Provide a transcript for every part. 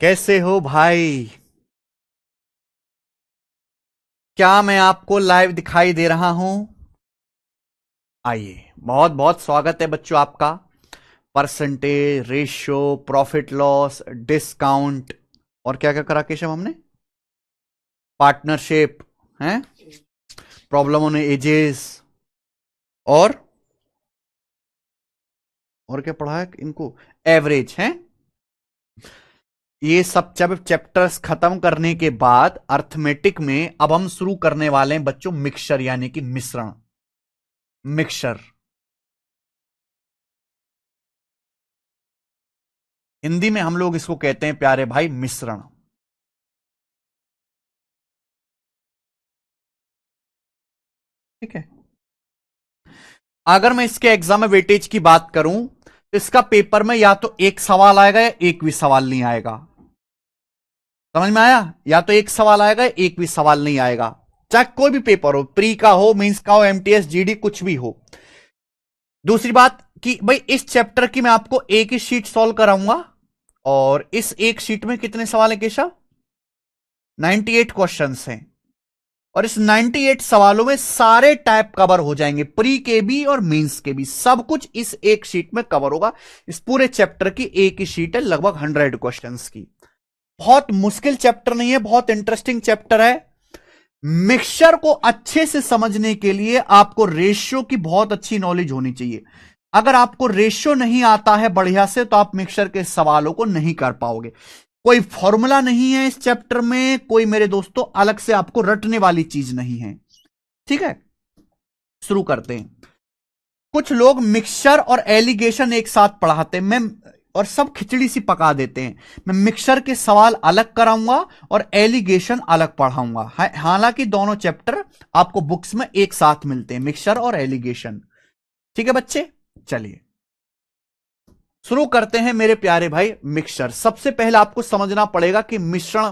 कैसे हो भाई? क्या मैं आपको लाइव दिखाई दे रहा हूं? आइए, बहुत बहुत स्वागत है बच्चों आपका। Percentage, ratio, profit loss, discount और क्या क्या करा केशव हमने? पार्टनरशिप हैं, प्रॉब्लम ऑन एजेस और क्या पढ़ा है इनको? एवरेज हैं। ये सब जब चैप्टर्स खत्म करने के बाद अर्थमेटिक में अब हम शुरू करने वाले हैं बच्चों मिक्सचर, यानी कि मिश्रण। मिक्सचर हिंदी में हम लोग इसको कहते हैं प्यारे भाई मिश्रण। ठीक है। अगर मैं इसके एग्जाम में वेटेज की बात करूं तो इसका पेपर में या तो एक सवाल आएगा या एक भी सवाल नहीं आएगा। समझ में आया? या तो एक सवाल आएगा या एक भी सवाल नहीं आएगा। चाहे कोई भी पेपर हो, प्री का हो, मेंस का हो, एमटीएस, जीडी, कुछ भी हो। दूसरी बात कि भाई इस चैप्टर की मैं आपको एक ही शीट सॉल्व कराऊंगा और इस एक शीट में कितने सवाल है केशव? 98 क्वेश्चंस हैं और इस 98 सवालों में सारे टाइप कवर हो जाएंगे, प्री के भी और मेंस के भी। सब कुछ इस एक शीट में कवर होगा। इस पूरे चैप्टर की एक ही शीट है, लगभग 100 क्वेश्चंस की। बहुत मुश्किल चैप्टर नहीं है, बहुत इंटरेस्टिंग चैप्टर है। मिक्सचर को अच्छे से समझने के लिए आपको रेशियो की बहुत अच्छी नॉलेज होनी चाहिए। अगर आपको रेशियो नहीं आता है बढ़िया से तो आप मिक्सचर के सवालों को नहीं कर पाओगे। कोई फॉर्मूला नहीं है इस चैप्टर में, कोई मेरे दोस्तों अलग से आपको रटने वाली चीज नहीं है। ठीक है, शुरू करते हैं। कुछ लोग मिक्सचर और एलिगेशन एक साथ पढ़ाते हैं, मैं और सब खिचड़ी सी पका देते हैं। मैं मिक्सचर के सवाल अलग कराऊंगा और एलिगेशन अलग पढ़ाऊंगा। हालांकि दोनों चैप्टर आपको बुक्स में एक साथ मिलते हैं, मिक्सचर और एलिगेशन। ठीक है बच्चे, चलिए शुरू करते हैं मेरे प्यारे भाई। मिक्सचर, सबसे पहले आपको समझना पड़ेगा कि मिश्रण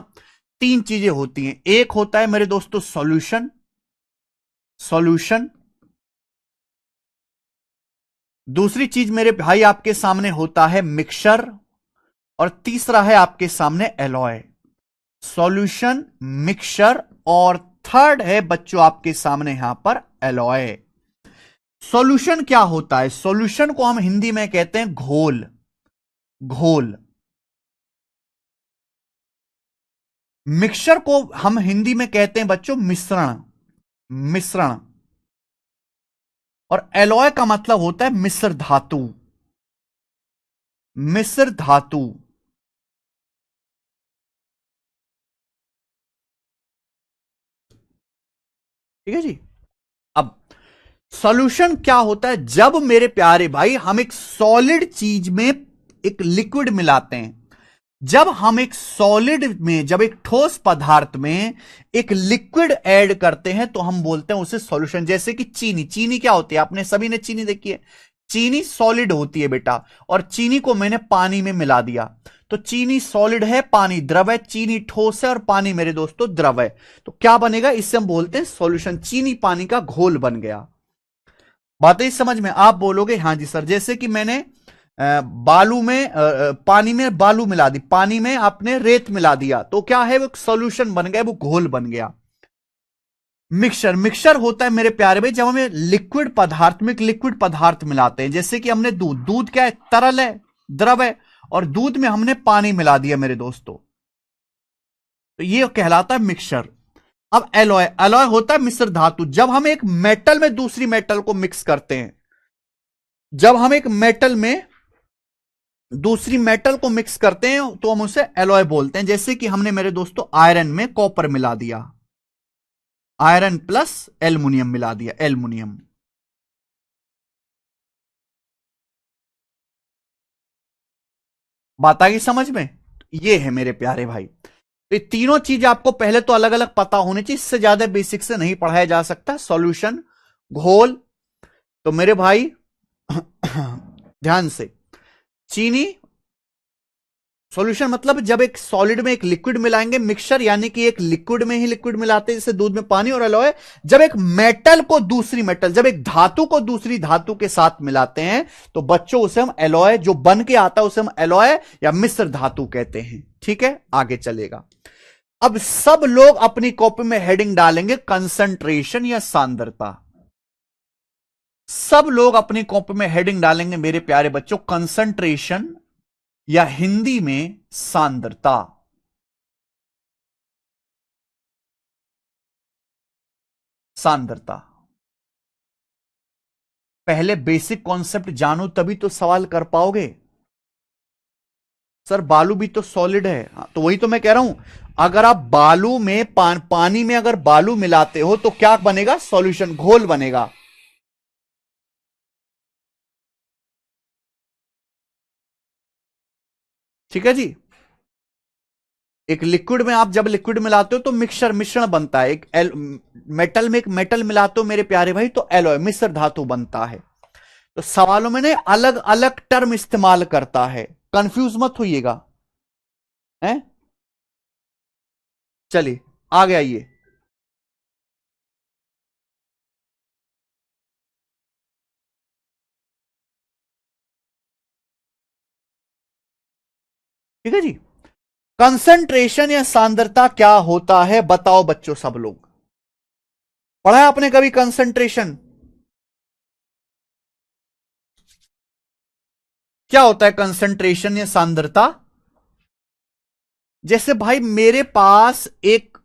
तीन चीजें होती हैं। एक होता है मेरे दोस्तों सॉल्यूशन, सॉल्यूशन। दूसरी चीज मेरे भाई आपके सामने होता है मिक्सचर और तीसरा है आपके सामने एलॉय। सॉल्यूशन, मिक्सचर और थर्ड है बच्चों आपके सामने यहां पर एलॉय। सॉल्यूशन क्या होता है? सॉल्यूशन को हम हिंदी में कहते हैं घोल। घोल। मिक्सचर को हम हिंदी में कहते हैं बच्चों मिश्रण। मिश्रण। और एलॉय का मतलब होता है मिश्र धातु। मिश्र धातु। ठीक है जी। अब सॉल्यूशन क्या होता है? जब मेरे प्यारे भाई हम एक सॉलिड चीज में एक लिक्विड मिलाते हैं, जब हम एक सॉलिड में, जब एक ठोस पदार्थ में एक लिक्विड ऐड करते हैं तो हम बोलते हैं उसे सॉल्यूशन। जैसे कि चीनी, चीनी क्या होती है? आपने सभी ने चीनी देखी है। चीनी सॉलिड होती है बेटा, और चीनी को मैंने पानी में मिला दिया तो चीनी सॉलिड है, पानी द्रव है। चीनी ठोस है और पानी मेरे दोस्तों द्रव है। तो क्या बनेगा? इससे हम बोलते हैं सॉल्यूशन। चीनी पानी का घोल बन गया। बात है समझ में? आप बोलोगे हाँ जी सर। जैसे कि मैंने बालू में पानी में बालू मिला दी, पानी में आपने रेत मिला दिया, तो क्या है? वो सॉल्यूशन बन गया, वो घोल बन गया। मिक्सचर, मिक्सचर होता है मेरे प्यारे भाई जब हमें लिक्विड पदार्थ में लिक्विड पदार्थ मिलाते हैं। जैसे कि हमने दूध, दूध क्या है? तरल है, द्रव है, और दूध में हमने पानी मिला दिया मेरे दोस्तों, तो ये कहलाता है मिक्सचर। अब एलॉय, एलॉय होता है मिश्र धातु। जब हम एक मेटल में दूसरी मेटल को मिक्स करते हैं, जब हम एक मेटल में दूसरी मेटल को मिक्स करते हैं तो हम उसे एलॉय बोलते हैं। जैसे कि हमने मेरे दोस्तों आयरन में कॉपर मिला दिया, आयरन प्लस एल्युमिनियम मिला दिया, एल्युमिनियम। बात आ गई समझ में? ये है मेरे प्यारे भाई। तो ये तीनों चीज आपको पहले तो अलग अलग पता होनी चाहिए, इससे ज्यादा बेसिक से नहीं पढ़ाया जा सकता। सॉल्यूशन, घोल। तो मेरे भाई ध्यान से, चीनी सॉल्यूशन मतलब जब एक सॉलिड में एक लिक्विड मिलाएंगे, मिक्सचर यानी कि एक लिक्विड में ही लिक्विड मिलाते हैं, जैसे दूध में पानी और एलॉय। जब एक मेटल को दूसरी मेटल, जब एक धातु को दूसरी धातु के साथ मिलाते हैं तो बच्चों उसे हम एलॉय, जो बन के आता है उसे हम एलॉय या मिश्र धातु कहते हैं। ठीक है, आगे चलेगा। अब सब लोग अपनी कॉपी में हेडिंग डालेंगे कंसंट्रेशन या सांद्रता। सब लोग अपनी कॉपी में हेडिंग डालेंगे मेरे प्यारे बच्चों, कंसंट्रेशन या हिंदी में सांद्रता। सांद्रता। पहले बेसिक कॉन्सेप्ट जानो तभी तो सवाल कर पाओगे। सर बालू भी तो सॉलिड है, तो वही तो मैं कह रहा हूं, अगर आप बालू में पानी में अगर बालू मिलाते हो तो क्या बनेगा? सॉल्यूशन, घोल बनेगा। ठीक है जी। एक लिक्विड में आप जब लिक्विड मिलाते हो तो मिक्सचर, मिश्रण बनता है। एक मेटल में एक मेटल मिलाते हो मेरे प्यारे भाई तो एलॉय, मिश्र धातु बनता है। तो सवालों में ने अलग अलग टर्म इस्तेमाल करता है, कंफ्यूज मत होइएगा। हैं? चलिए आगे आइए। ठीक है जी। कंसंट्रेशन या सांद्रता क्या होता है बताओ बच्चों, सब लोग पढ़ा है आपने कभी कंसंट्रेशन? क्या होता है कंसंट्रेशन या सांद्रता? जैसे भाई मेरे पास एक,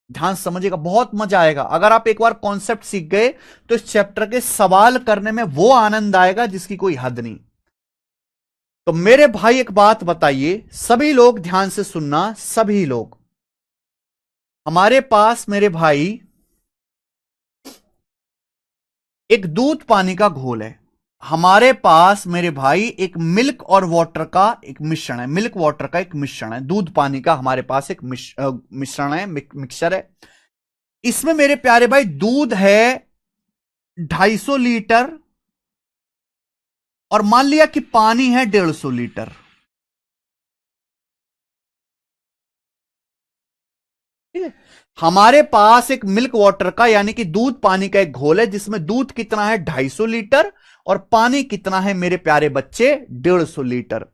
ध्यान समझिएगा, बहुत मजा आएगा अगर आप एक बार कॉन्सेप्ट सीख गए तो इस चैप्टर के सवाल करने में वो आनंद आएगा जिसकी कोई हद नहीं। तो मेरे भाई एक बात बताइए, सभी लोग ध्यान से सुनना, सभी लोग, हमारे पास मेरे भाई एक दूध पानी का घोल है, हमारे पास मेरे भाई एक मिल्क और वाटर का एक मिश्रण है, मिल्क वाटर का एक मिश्रण है, दूध पानी का हमारे पास एक मिश्रण है, मिक्सचर है। इसमें मेरे प्यारे भाई दूध है 250 लीटर और मान लिया कि पानी है 150 लीटर। ठीक है, हमारे पास एक मिल्क वाटर का यानी कि दूध पानी का एक घोल है जिसमें दूध कितना है 250 लीटर और पानी कितना है मेरे प्यारे बच्चे 150 लीटर।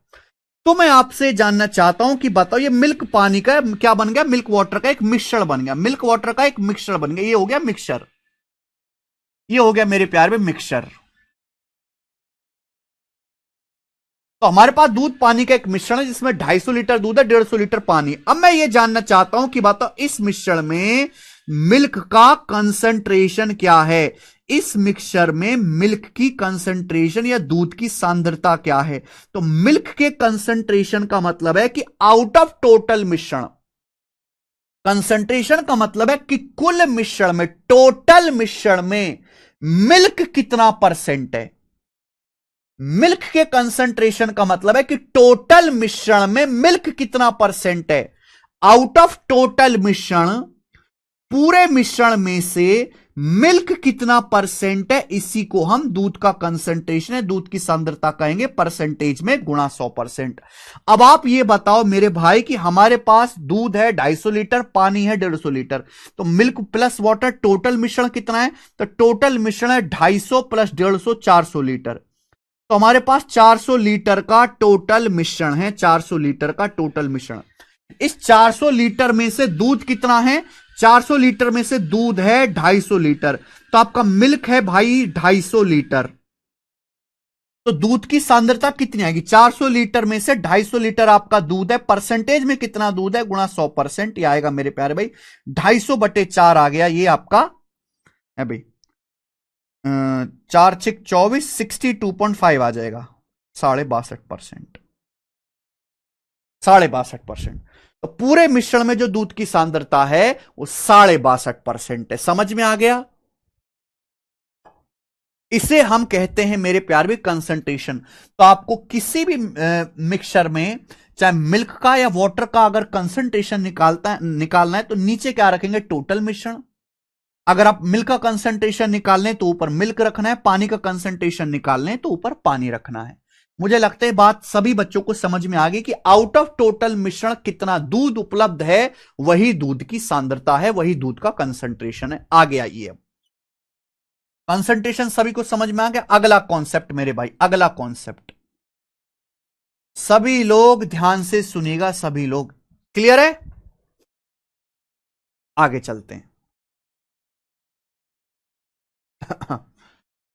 तो मैं आपसे जानना चाहता हूं कि बताओ ये मिल्क पानी का क्या बन गया? मिल्क वाटर का एक मिश्रण बन गया, मिल्क वाटर का एक मिश्रण बन गया, ये हो गया मिक्सचर, ये हो गया मेरे प्यारे में मिक्सचर। तो हमारे पास दूध पानी का एक मिश्रण है जिसमें 250 लीटर दूध है, 150 लीटर पानी। अब मैं ये जानना चाहता हूं कि बताओ इस मिश्रण में मिल्क का कंसंट्रेशन क्या है? इस मिक्सचर में मिल्क की कंसंट्रेशन या दूध की सांद्रता क्या है? तो मिल्क के कंसंट्रेशन का मतलब है कि आउट ऑफ टोटल मिश्रण, कंसंट्रेशन का मतलब है कि कुल मिश्रण में, टोटल मिश्रण में मिल्क कितना परसेंट है। मिल्क के कंसंट्रेशन का मतलब है कि टोटल मिश्रण में मिल्क कितना परसेंट है। आउट ऑफ टोटल मिश्रण, पूरे मिश्रण में से मिल्क कितना परसेंट है, इसी को हम दूध का कंसंट्रेशन है, दूध की सांद्रता कहेंगे, परसेंटेज में गुणा 100%। अब आप ये बताओ मेरे भाई कि हमारे पास दूध है 250 लीटर, पानी है 150 लीटर, तो मिल्क प्लस वाटर टोटल मिश्रण कितना है? तो टोटल मिश्रण है 250 प्लस 150 400 लीटर। तो हमारे पास 400 लीटर का टोटल मिश्रण है, 400 लीटर का टोटल मिश्रण। इस 400 लीटर में से दूध कितना है? 400 लीटर में से दूध है 250 लीटर, तो आपका मिल्क है भाई 250 लीटर। तो दूध की सांद्रता कितनी आएगी? 400 लीटर में से 250 लीटर आपका दूध है, परसेंटेज में कितना दूध है गुणा 100%, ये आएगा मेरे प्यारे भाई 250/4 आ गया, ये आपका है भाई 4 6 24, 62.5 आ जाएगा, 62.5%, 62.5%। तो पूरे मिश्रण में जो दूध की सांद्रता है वो 62.5% है। समझ में आ गया? इसे हम कहते हैं मेरे प्यार भी कंसंट्रेशन। तो आपको किसी भी मिक्सचर में चाहे मिल्क का या वाटर का अगर कंसंट्रेशन निकालना है तो नीचे क्या रखेंगे? टोटल मिश्रण। अगर आप मिल्क का कंसंट्रेशन निकालने तो ऊपर मिल्क रखना है, पानी का कंसंट्रेशन निकालने तो ऊपर पानी रखना है। मुझे लगता है बात सभी बच्चों को समझ में आ गई कि आउट ऑफ टोटल मिश्रण कितना दूध उपलब्ध है, वही दूध की सांद्रता है, वही दूध का कंसंट्रेशन है। आगे आइए, अब कंसंट्रेशन सभी को समझ में आ गया। अगला कॉन्सेप्ट मेरे भाई, अगला कॉन्सेप्ट सभी लोग ध्यान से सुनिएगा, सभी लोग क्लियर है? आगे चलते हैं।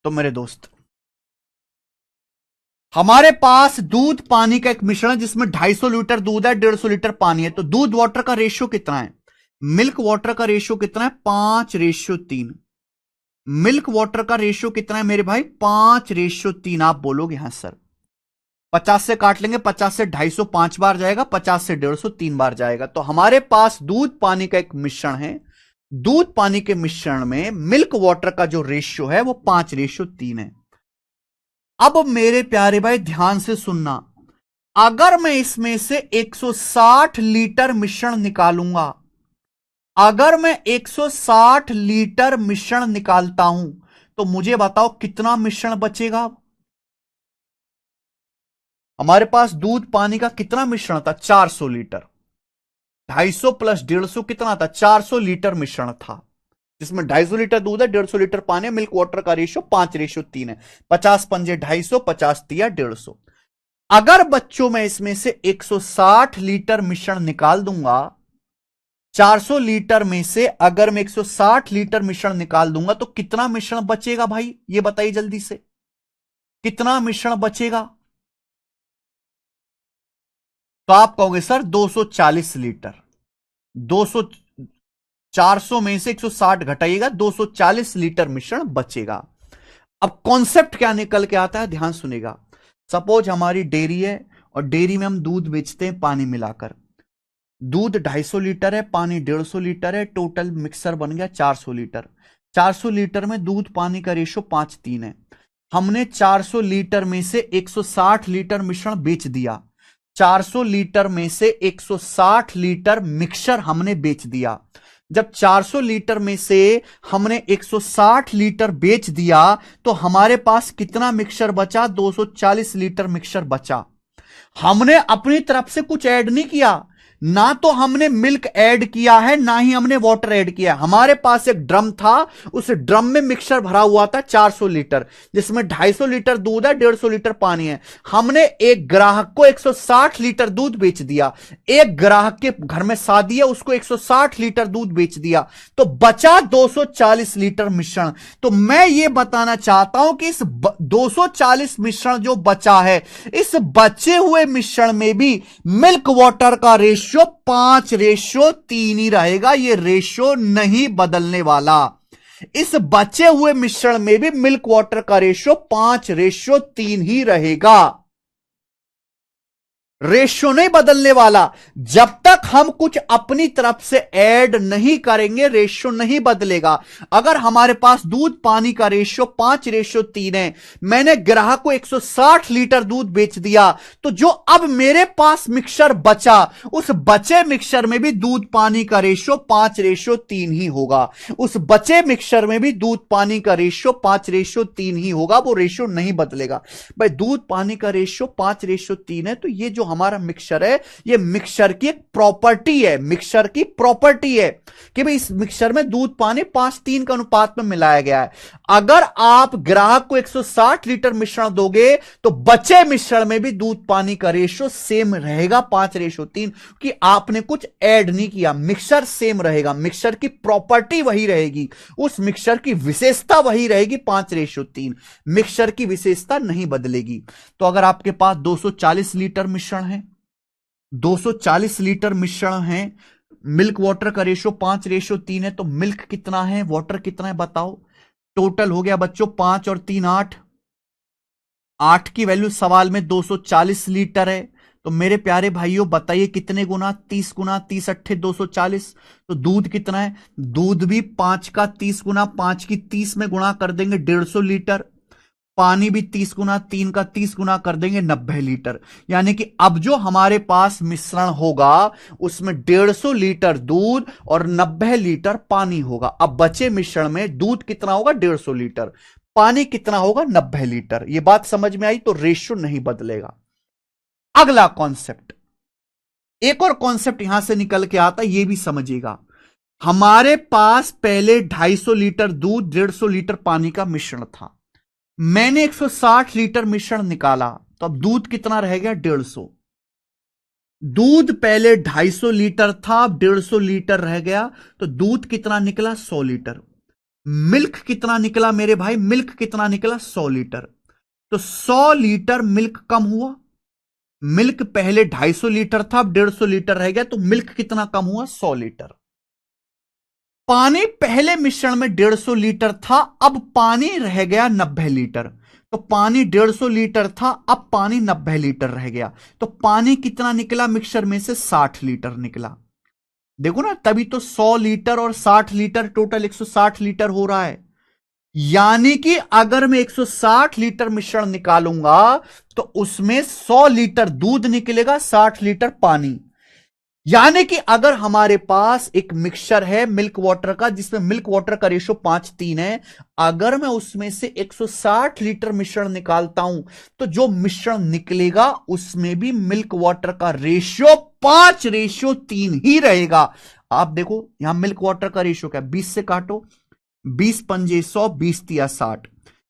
तो मेरे दोस्त, हमारे पास दूध पानी का एक मिश्रण है जिसमें 250 लीटर दूध है, 150 लीटर पानी है। तो दूध वाटर का रेशियो कितना है? मिल्क वाटर का रेशियो कितना है? 5:3। मिल्क वाटर का रेशियो कितना है मेरे भाई? 5:3। आप बोलोगे हाँ सर, 50 से काट लेंगे, 50 से 250 5 बार जाएगा, 50 से 150 3 बार जाएगा। तो हमारे पास दूध पानी का एक मिश्रण है। दूध पानी के मिश्रण में मिल्क वाटर का जो रेशियो है वो 5:3 है। अब मेरे प्यारे भाई ध्यान से सुनना, अगर मैं इसमें से 160 लीटर मिश्रण निकालूंगा, अगर मैं 160 लीटर मिश्रण निकालता हूं, तो मुझे बताओ कितना मिश्रण बचेगा? हमारे पास दूध पानी का कितना मिश्रण था? 400 लीटर। 250 प्लस 150 कितना था? 400 लीटर मिश्रण था, जिसमें 250 लीटर दूध है, 150 लीटर पानी है। मिल्क वाटर का रेशियो 5:3 है। 50 पंजे 250, 50 तिया 150। अगर बच्चों में इसमें से 160 लीटर मिश्रण निकाल दूंगा, 400 लीटर में से अगर मैं 160 लीटर मिश्रण निकाल दूंगा, तो कितना मिश्रण बचेगा भाई? ये बताइए जल्दी से, कितना मिश्रण बचेगा? तो आप कहोगे सर 240 लीटर। 200, 400 में से 160 घटाइएगा, 240 लीटर मिश्रण बचेगा। अब कॉन्सेप्ट क्या निकल के आता है, ध्यान सुनेगा। सपोज हमारी डेयरी है और डेयरी में हम दूध बेचते हैं पानी मिलाकर। दूध 250 लीटर है, पानी 150 लीटर है, टोटल मिक्सर बन गया 400 लीटर। 400 लीटर में दूध पानी का रेशियो 5:3 है। हमने 400 लीटर में से 160 लीटर मिश्रण बेच दिया। 400 लीटर में से 160 लीटर मिक्सर हमने बेच दिया। जब 400 लीटर में से हमने 160 लीटर बेच दिया, तो हमारे पास कितना मिक्सर बचा? 240 लीटर मिक्सर बचा। हमने अपनी तरफ से कुछ ऐड नहीं किया, ना तो हमने मिल्क ऐड किया है, ना ही हमने वाटर ऐड किया है। हमारे पास एक ड्रम था, उस ड्रम में मिक्सर भरा हुआ था 400 लीटर, जिसमें 250 लीटर दूध है, 150 लीटर पानी है। हमने एक ग्राहक को 160 लीटर दूध बेच दिया। एक ग्राहक के घर में शादी है, उसको 160 लीटर दूध बेच दिया, तो बचा 240 लीटर मिश्रण। तो मैं ये बताना चाहता हूं कि इस 240 मिश्रण जो बचा है, इस बचे हुए मिश्रण में भी मिल्क वाटर का रेशियो 5:3 ही रहेगा। यह रेशियो नहीं बदलने वाला। इस बचे हुए मिश्रण में भी मिल्क वाटर का रेशियो 5:3 ही रहेगा। रेशियो नहीं बदलने वाला। जब तक हम कुछ अपनी तरफ से ऐड नहीं करेंगे, रेशियो नहीं बदलेगा। अगर हमारे पास दूध पानी का रेशियो 5:3 है, मैंने ग्राहक को 160 लीटर दूध बेच दिया, तो जो अब मेरे पास मिक्सर बचा, उस बचे मिक्सर में भी दूध पानी का रेशियो 5:3 ही होगा। उस बचे मिक्सर में भी दूध पानी का रेशियो 5:3 ही होगा, वो रेशियो नहीं बदलेगा। भाई दूध पानी का रेशियो 5:3 है, तो ये जो हमारा मिक्सचर है, ये मिक्सचर की एक प्रॉपर्टी है। मिक्सचर की प्रॉपर्टी है कि भाई इस मिक्सचर में दूध पानी 5:3 के अनुपात में मिलाया गया है। अगर आप ग्राहक को 160 लीटर मिश्रण दोगे, तो बचे मिश्रण में भी दूध पानी का रेशियो सेम रहेगा 5:3, कि आपने कुछ ऐड नहीं किया। मिक्सचर सेम रहेगा, मिक्सचर की प्रॉपर्टी वही रहेगी, उस मिक्सचर की विशेषता वही रहेगी 5:3। मिक्सचर की विशेषता नहीं बदलेगी। तो अगर आपके पास 240 लीटर मिश्रण है, 240 लीटर मिश्रण है, मिल्क वाटर का रेशियो 5:3 है, तो मिल्क कितना है, वाटर कितना है बताओ? टोटल हो गया बच्चों 5 और 3 8। 8 की वैल्यू सवाल में 240 लीटर है। तो मेरे प्यारे भाइयों बताइए कितने गुना? 30 गुना 30 अट्ठे 240। तो दूध कितना है? दूध भी 5 का 30 गुना 5 की 30 में गुणा कर देंगे 150 लीटर। पानी भी 30 गुना 3 का 30 गुना कर देंगे 90 लीटर। यानी कि अब जो हमारे पास मिश्रण होगा, उसमें 150 लीटर दूध और 90 लीटर पानी होगा। अब बचे मिश्रण में दूध कितना होगा? 150 लीटर। पानी कितना होगा? 90 लीटर। ये बात समझ में आई? तो रेशियो नहीं बदलेगा। अगला कॉन्सेप्ट, एक और कॉन्सेप्ट यहां से निकल के आता, ये भी समझिएगा। हमारे पास पहले 250 लीटर दूध, 150 लीटर पानी का मिश्रण था। मैंने 160 लीटर मिश्रण निकाला, तो अब दूध कितना रह गया? 150। दूध पहले 250 लीटर था, अब 150 लीटर रह गया, तो दूध कितना निकला? 100 लीटर। मिल्क कितना निकला मेरे भाई? मिल्क कितना निकला? 100 लीटर। तो 100 लीटर मिल्क कम हुआ। मिल्क पहले 250 लीटर था, अब 150 लीटर रह गया, तो मिल्क कितना कम हुआ? 100 लीटर। पानी पहले मिश्रण में 150 लीटर था, अब पानी रह गया 90 लीटर। तो पानी 150 लीटर था, अब पानी 90 लीटर रह गया, तो पानी कितना निकला मिक्सचर में से? 60 लीटर निकला। देखो ना, तभी तो 100 लीटर और 60 लीटर टोटल 160 लीटर हो रहा है। यानी कि अगर मैं 160 लीटर मिश्रण निकालूंगा तो उसमें 100 लीटर दूध निकलेगा, 60 लीटर पानी। यानी कि अगर हमारे पास एक मिक्सचर है मिल्क वाटर का, जिसमें मिल्क वाटर का रेशो 5:3 है, अगर मैं उसमें से 160 लीटर मिश्रण निकालता हूं तो जो मिश्रण निकलेगा उसमें भी मिल्क वाटर का रेशियो 5:3 ही रहेगा। आप देखो यहां मिल्क वाटर का रेशियो क्या है? 20 से काटो, 20 पंजे 100, 20 तिया 60,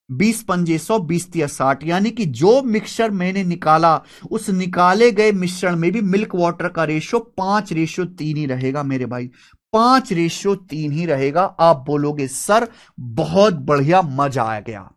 20 पंजे 100, 20 तिया 60। यानी कि जो मिक्सचर मैंने निकाला उस निकाले गए मिश्रण में भी मिल्क वाटर का रेशियो 5:3 ही रहेगा मेरे भाई, 5:3 ही रहेगा। आप बोलोगे सर बहुत बढ़िया, मजा आ गया।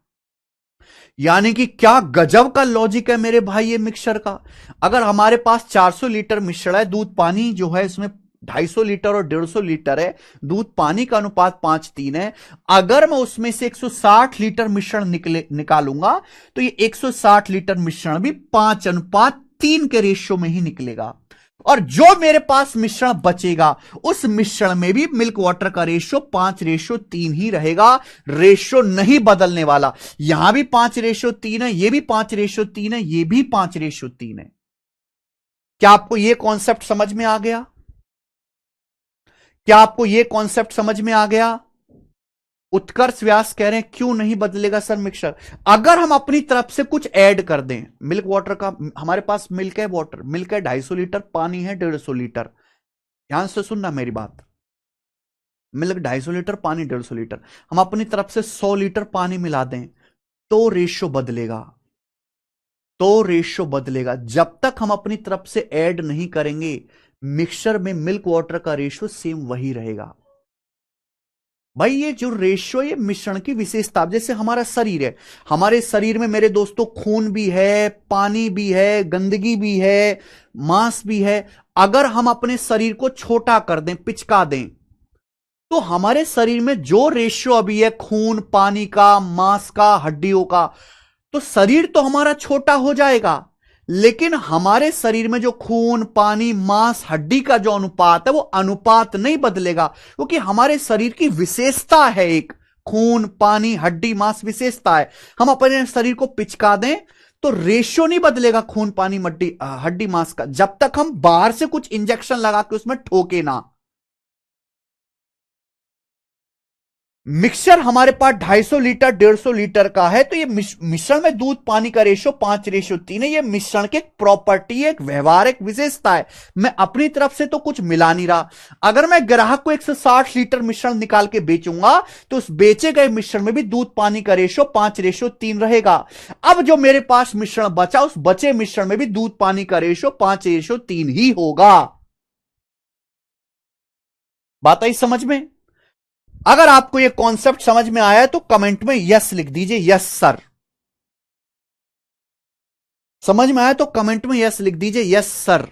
यानी कि क्या गजब का लॉजिक है मेरे भाई ये मिक्सचर का। अगर हमारे पास 400 लीटर मिश्रण है, दूध पानी जो है इसमें 250 लीटर और 150 लीटर है, दूध पानी का अनुपात 5:3 है। अगर मैं उसमें से 160 लीटर मिश्रण निकालूंगा तो ये 160 लीटर मिश्रण भी 5:3 के रेशियो में ही निकलेगा। और जो मेरे पास मिश्रण बचेगा उस मिश्रण में भी मिल्क वाटर का रेशियो 5:3 ही रहेगा, रेशियो नहीं बदलने वाला। यहां भी 5:3 है, ये भी 5:3 है, ये भी 5:3 है। क्या आपको यह कॉन्सेप्ट समझ में आ गया? क्या आपको यह कॉन्सेप्ट समझ में आ गया? उत्कर्ष व्यास कह रहे हैं क्यों नहीं बदलेगा सर मिक्सचर? अगर हम अपनी तरफ से कुछ ऐड कर दें, मिल्क वाटर का, हमारे पास मिल्क है, वाटर मिल्क है 250 लीटर, पानी है 150 लीटर। ध्यान से सुनना मेरी बात, मिल्क 250 लीटर, पानी 150 लीटर, हम अपनी तरफ से 100 लीटर पानी मिला दें तो रेशियो बदलेगा, तो रेशियो बदलेगा। जब तक हम अपनी तरफ से ऐड नहीं करेंगे मिक्सचर में मिल्क वाटर का रेशियो सेम वही रहेगा। भाई ये जो रेशियो, ये मिश्रण की विशेषता, जैसे हमारा शरीर है, हमारे शरीर में मेरे दोस्तों खून भी है, पानी भी है, गंदगी भी है, मांस भी है। अगर हम अपने शरीर को छोटा कर दें, पिचका दें, तो हमारे शरीर में जो रेशियो अभी है खून पानी का, मांस का, हड्डियों का, तो शरीर तो हमारा छोटा हो जाएगा, लेकिन हमारे शरीर में जो खून पानी मांस हड्डी का जो अनुपात है वो अनुपात नहीं बदलेगा, क्योंकि हमारे शरीर की विशेषता है, एक खून पानी हड्डी मांस विशेषता है। हम अपने शरीर को पिचका दें तो रेशियो नहीं बदलेगा खून पानी हड्डी मांस का, जब तक हम बाहर से कुछ इंजेक्शन लगा के उसमें ठोके ना। मिक्सचर हमारे पास 250 लीटर 150 लीटर का है, तो ये मिश्रण में दूध पानी का रेशियो 5:3 है। ये मिश्रण की एक प्रॉपर्टी है, एक व्यवहारिक विशेषता है। मैं अपनी तरफ से तो कुछ मिला नहीं रहा। अगर मैं ग्राहक को 160 लीटर मिश्रण निकाल के बेचूंगा तो उस बेचे गए मिश्रण में भी दूध पानी का रेशियो 5:3 रहेगा। अब जो मेरे पास मिश्रण बचा, उस बचे मिश्रण में भी दूध पानी का रेशियो 5:3 ही होगा। बात आई समझ में? अगर आपको यह कॉन्सेप्ट समझ में आया है तो कमेंट में यस लिख दीजिए, यस सर। समझ में आया तो कमेंट में यस लिख दीजिए, यस सर।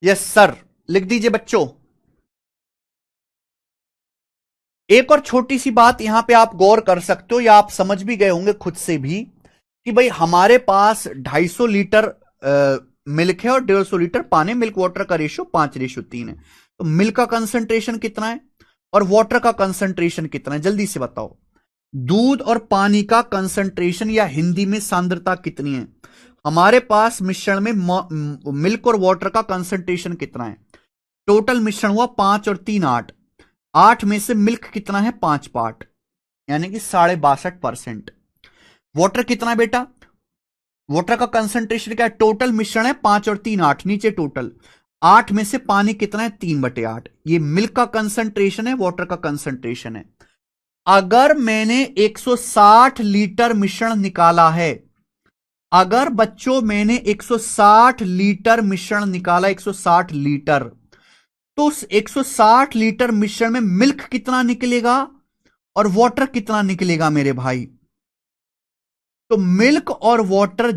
यस सर लिख दीजिए बच्चों। एक और छोटी सी बात यहां पे आप गौर कर सकते हो, या आप समझ भी गए होंगे खुद से भी, कि भाई हमारे पास 250 लीटर मिल्क है और 150 लीटर पानी, मिल्क वाटर का रेशियो 5:3 है। तो मिल्क का कंसंट्रेशन कितना है और वाटर का कंसंट्रेशन कितना है, जल्दी से बताओ। दूध और पानी का कंसंट्रेशन या हिंदी में सांद्रता कितनी है? हमारे पास मिश्रण में मिल्क और वाटर का कंसंट्रेशन कितना है? टोटल मिश्रण हुआ 5 और 3 8। 8 में से मिल्क कितना है? 5 पार्ट, यानी कि 62.5%। वाटर कितना है बेटा? वाटर का कंसंट्रेशन क्या है? टोटल मिश्रण है 5 और 3 8, नीचे टोटल 8 में से पानी कितना है? 3/8। ये मिल्क का कंसंट्रेशन है, वाटर का कंसंट्रेशन है। अगर मैंने 160 लीटर मिश्रण निकाला है, अगर बच्चों मैंने 160 लीटर मिश्रण निकाला, 160 लीटर, तो उस 160 लीटर मिश्रण में मिल्क कितना निकलेगा और वाटर कितना निकलेगा मेरे भाई? तो मिल्क और वाटर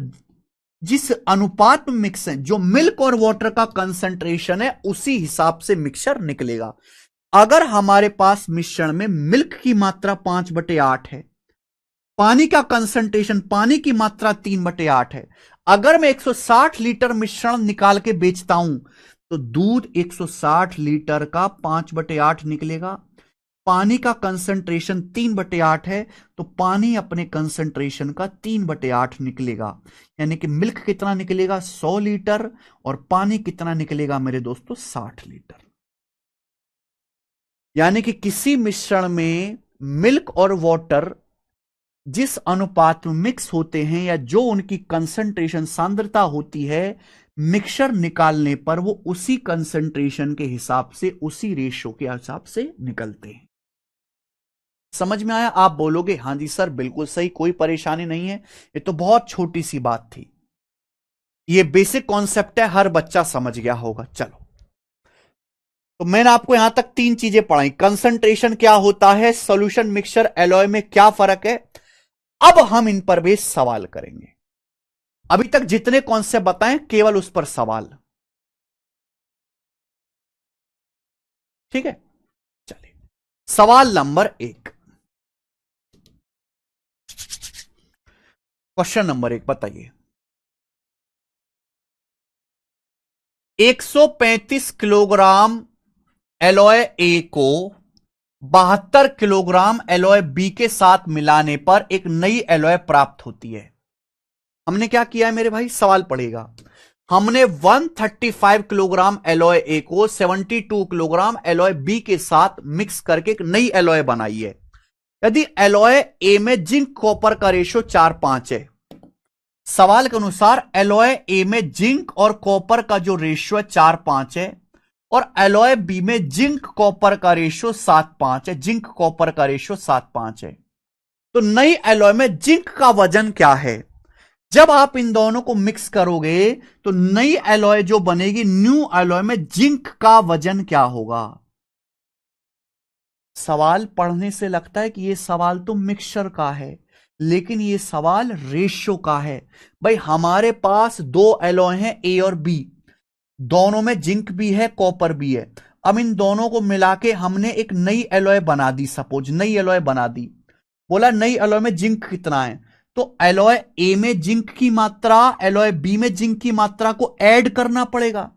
जिस अनुपात में मिक्स है, जो मिल्क और वाटर का कंसंट्रेशन है, उसी हिसाब से मिक्सचर निकलेगा। अगर हमारे पास मिश्रण में मिल्क की मात्रा 5/8 है, पानी का कंसंट्रेशन, पानी की मात्रा 3/8 है, अगर मैं 160 लीटर मिश्रण निकाल के बेचता हूं, तो दूध 160 लीटर का 5/8 निकलेगा। पानी का कंसंट्रेशन 3/8 है, तो पानी अपने कंसंट्रेशन का 3/8 निकलेगा। यानी कि मिल्क कितना निकलेगा? 100 लीटर, और पानी कितना निकलेगा मेरे दोस्तों? 60 लीटर। यानी कि किसी मिश्रण में मिल्क और वाटर जिस अनुपात में मिक्स होते हैं, या जो उनकी कंसंट्रेशन, सांद्रता होती है, मिक्सचर निकालने पर वो उसी कंसंट्रेशन के हिसाब से, उसी रेशियो के हिसाब से निकलते हैं। समझ में आया? आप बोलोगे हां जी सर बिल्कुल सही, कोई परेशानी नहीं है, ये तो बहुत छोटी सी बात थी। ये बेसिक कॉन्सेप्ट है, हर बच्चा समझ गया होगा। चलो, तो मैंने आपको यहां तक 3 चीजें पढ़ाई। कंसंट्रेशन क्या होता है, सॉल्यूशन, मिक्सचर, एलॉय में क्या फर्क है। अब हम इन पर भी सवाल करेंगे। अभी तक जितने कॉन्सेप्ट बताएं, केवल उस पर सवाल। ठीक है, चलिए सवाल नंबर 1। क्वेश्चन नंबर 1 बताइए। 135 किलोग्राम एलॉय ए को 72 किलोग्राम एलॉय बी के साथ मिलाने पर एक नई एलॉय प्राप्त होती है। हमने क्या किया है मेरे भाई? सवाल पड़ेगा। हमने 135 किलोग्राम एलॉय ए को 72 किलोग्राम एलॉय बी के साथ मिक्स करके एक नई एलॉय बनाई है। यदि एलॉय ए में जिंक कॉपर का रेशो 4:5 है, सवाल के अनुसार एलॉय ए में जिंक और कॉपर का जो रेशियो है 4:5 है, और एलॉय बी में जिंक कॉपर का रेशियो 7:5 है। जिंक कॉपर का रेशियो 7:5 है, तो नई एलॉय में जिंक का वजन क्या है? जब आप इन दोनों को मिक्स करोगे, तो नई एलॉय जो बनेगी, न्यू एलॉय में जिंक का वजन क्या होगा? सवाल पढ़ने से लगता है कि यह सवाल तो मिक्सचर का है, लेकिन यह सवाल रेशियो का है। भाई हमारे पास 2 एलॉय हैं, ए और बी, दोनों में जिंक भी है, कॉपर भी है। अब इन दोनों को मिला के हमने एक नई एलॉय बना दी। सपोज नई एलॉय बना दी, बोला नई एलॉय में जिंक कितना है, तो एलॉय ए में जिंक की मात्रा, एलॉय बी में जिंक की मात्रा को ऐड करना पड़ेगा।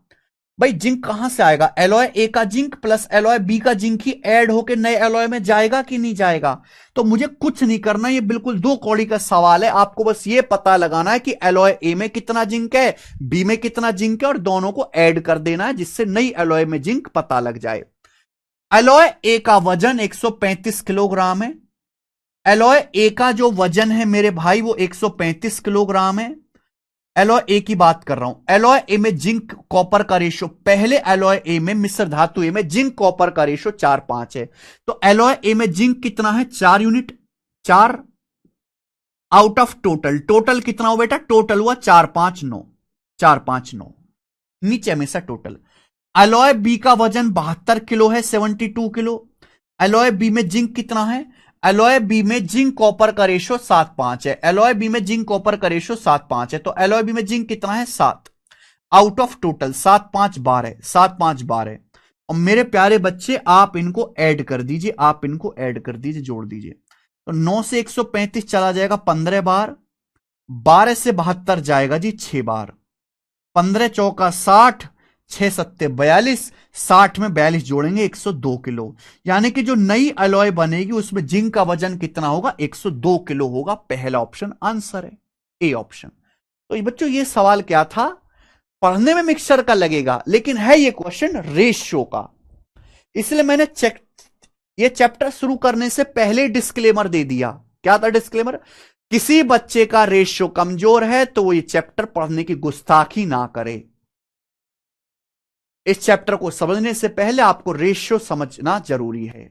भाई जिंक कहां से आएगा? एलॉय ए का जिंक प्लस एलॉय बी का जिंक ही ऐड होकर नए एलॉय में जाएगा कि नहीं जाएगा? तो मुझे कुछ नहीं करना, ये बिल्कुल 2 कौड़ी का सवाल है। आपको बस ये पता लगाना है कि एलॉय ए में कितना जिंक है, बी में कितना जिंक है, और दोनों को ऐड कर देना है, जिससे नई एलॉय में जिंक पता लग जाए। एलॉय ए का वजन 135 किलोग्राम है। एलॉय ए का जो वजन है मेरे भाई वो 135 किलोग्राम है। एलॉय ए की बात कर रहा हूं। एलॉय ए में जिंक कॉपर का रेशियो, पहले एलॉय ए में, मिश्र धातु ए में जिंक कॉपर का रेशियो 4:5 है। तो एलॉय ए में जिंक कितना है? 4 unit. 4 out of total, total कितना हो बेटा? टोटल हुआ 459, 459 नीचे हमेशा टोटल। एलॉय बी का वजन 72 किलो है, 72 किलो। एलॉय बी में जिंक कितना है? एलॉय बी में जिंक कॉपर का रेशियो 7:5 है। एलॉय बी में जिंक कॉपर का रेशियो 7:5 है, तो एलॉय बी में जिंक कितना है? 7 आउट ऑफ टोटल। 7:5 12, 7:5 12। और मेरे प्यारे बच्चे आप इनको ऐड कर दीजिए, आप इनको ऐड कर दीजिए, जोड़ दीजिए। तो 9 से 135 चला जाएगा 15 बार, 12 से 72 जाएगा जी 6 बार, 15 चौका 60, 6 सत्ते 42, 60 में 42 जोड़ेंगे 102 किलो। यानी कि जो नई अलॉय बनेगी उसमें जिंक का वजन कितना होगा? 102 किलो होगा। पहला ऑप्शन आंसर है, ए ऑप्शन। तो बच्चों ये सवाल क्या था, पढ़ने में मिक्सचर का लगेगा लेकिन है ये क्वेश्चन रेशियो का। इसलिए मैंने ये चैप्टर शुरू करने से पहले डिस्क्लेमर दे दिया। क्या था डिस्क्लेमर? किसी बच्चे का रेशियो कमजोर है तो वो ये चैप्टर पढ़ने की गुस्ताखी ना करे। इस चैप्टर को समझने से पहले आपको रेशियो समझना जरूरी है।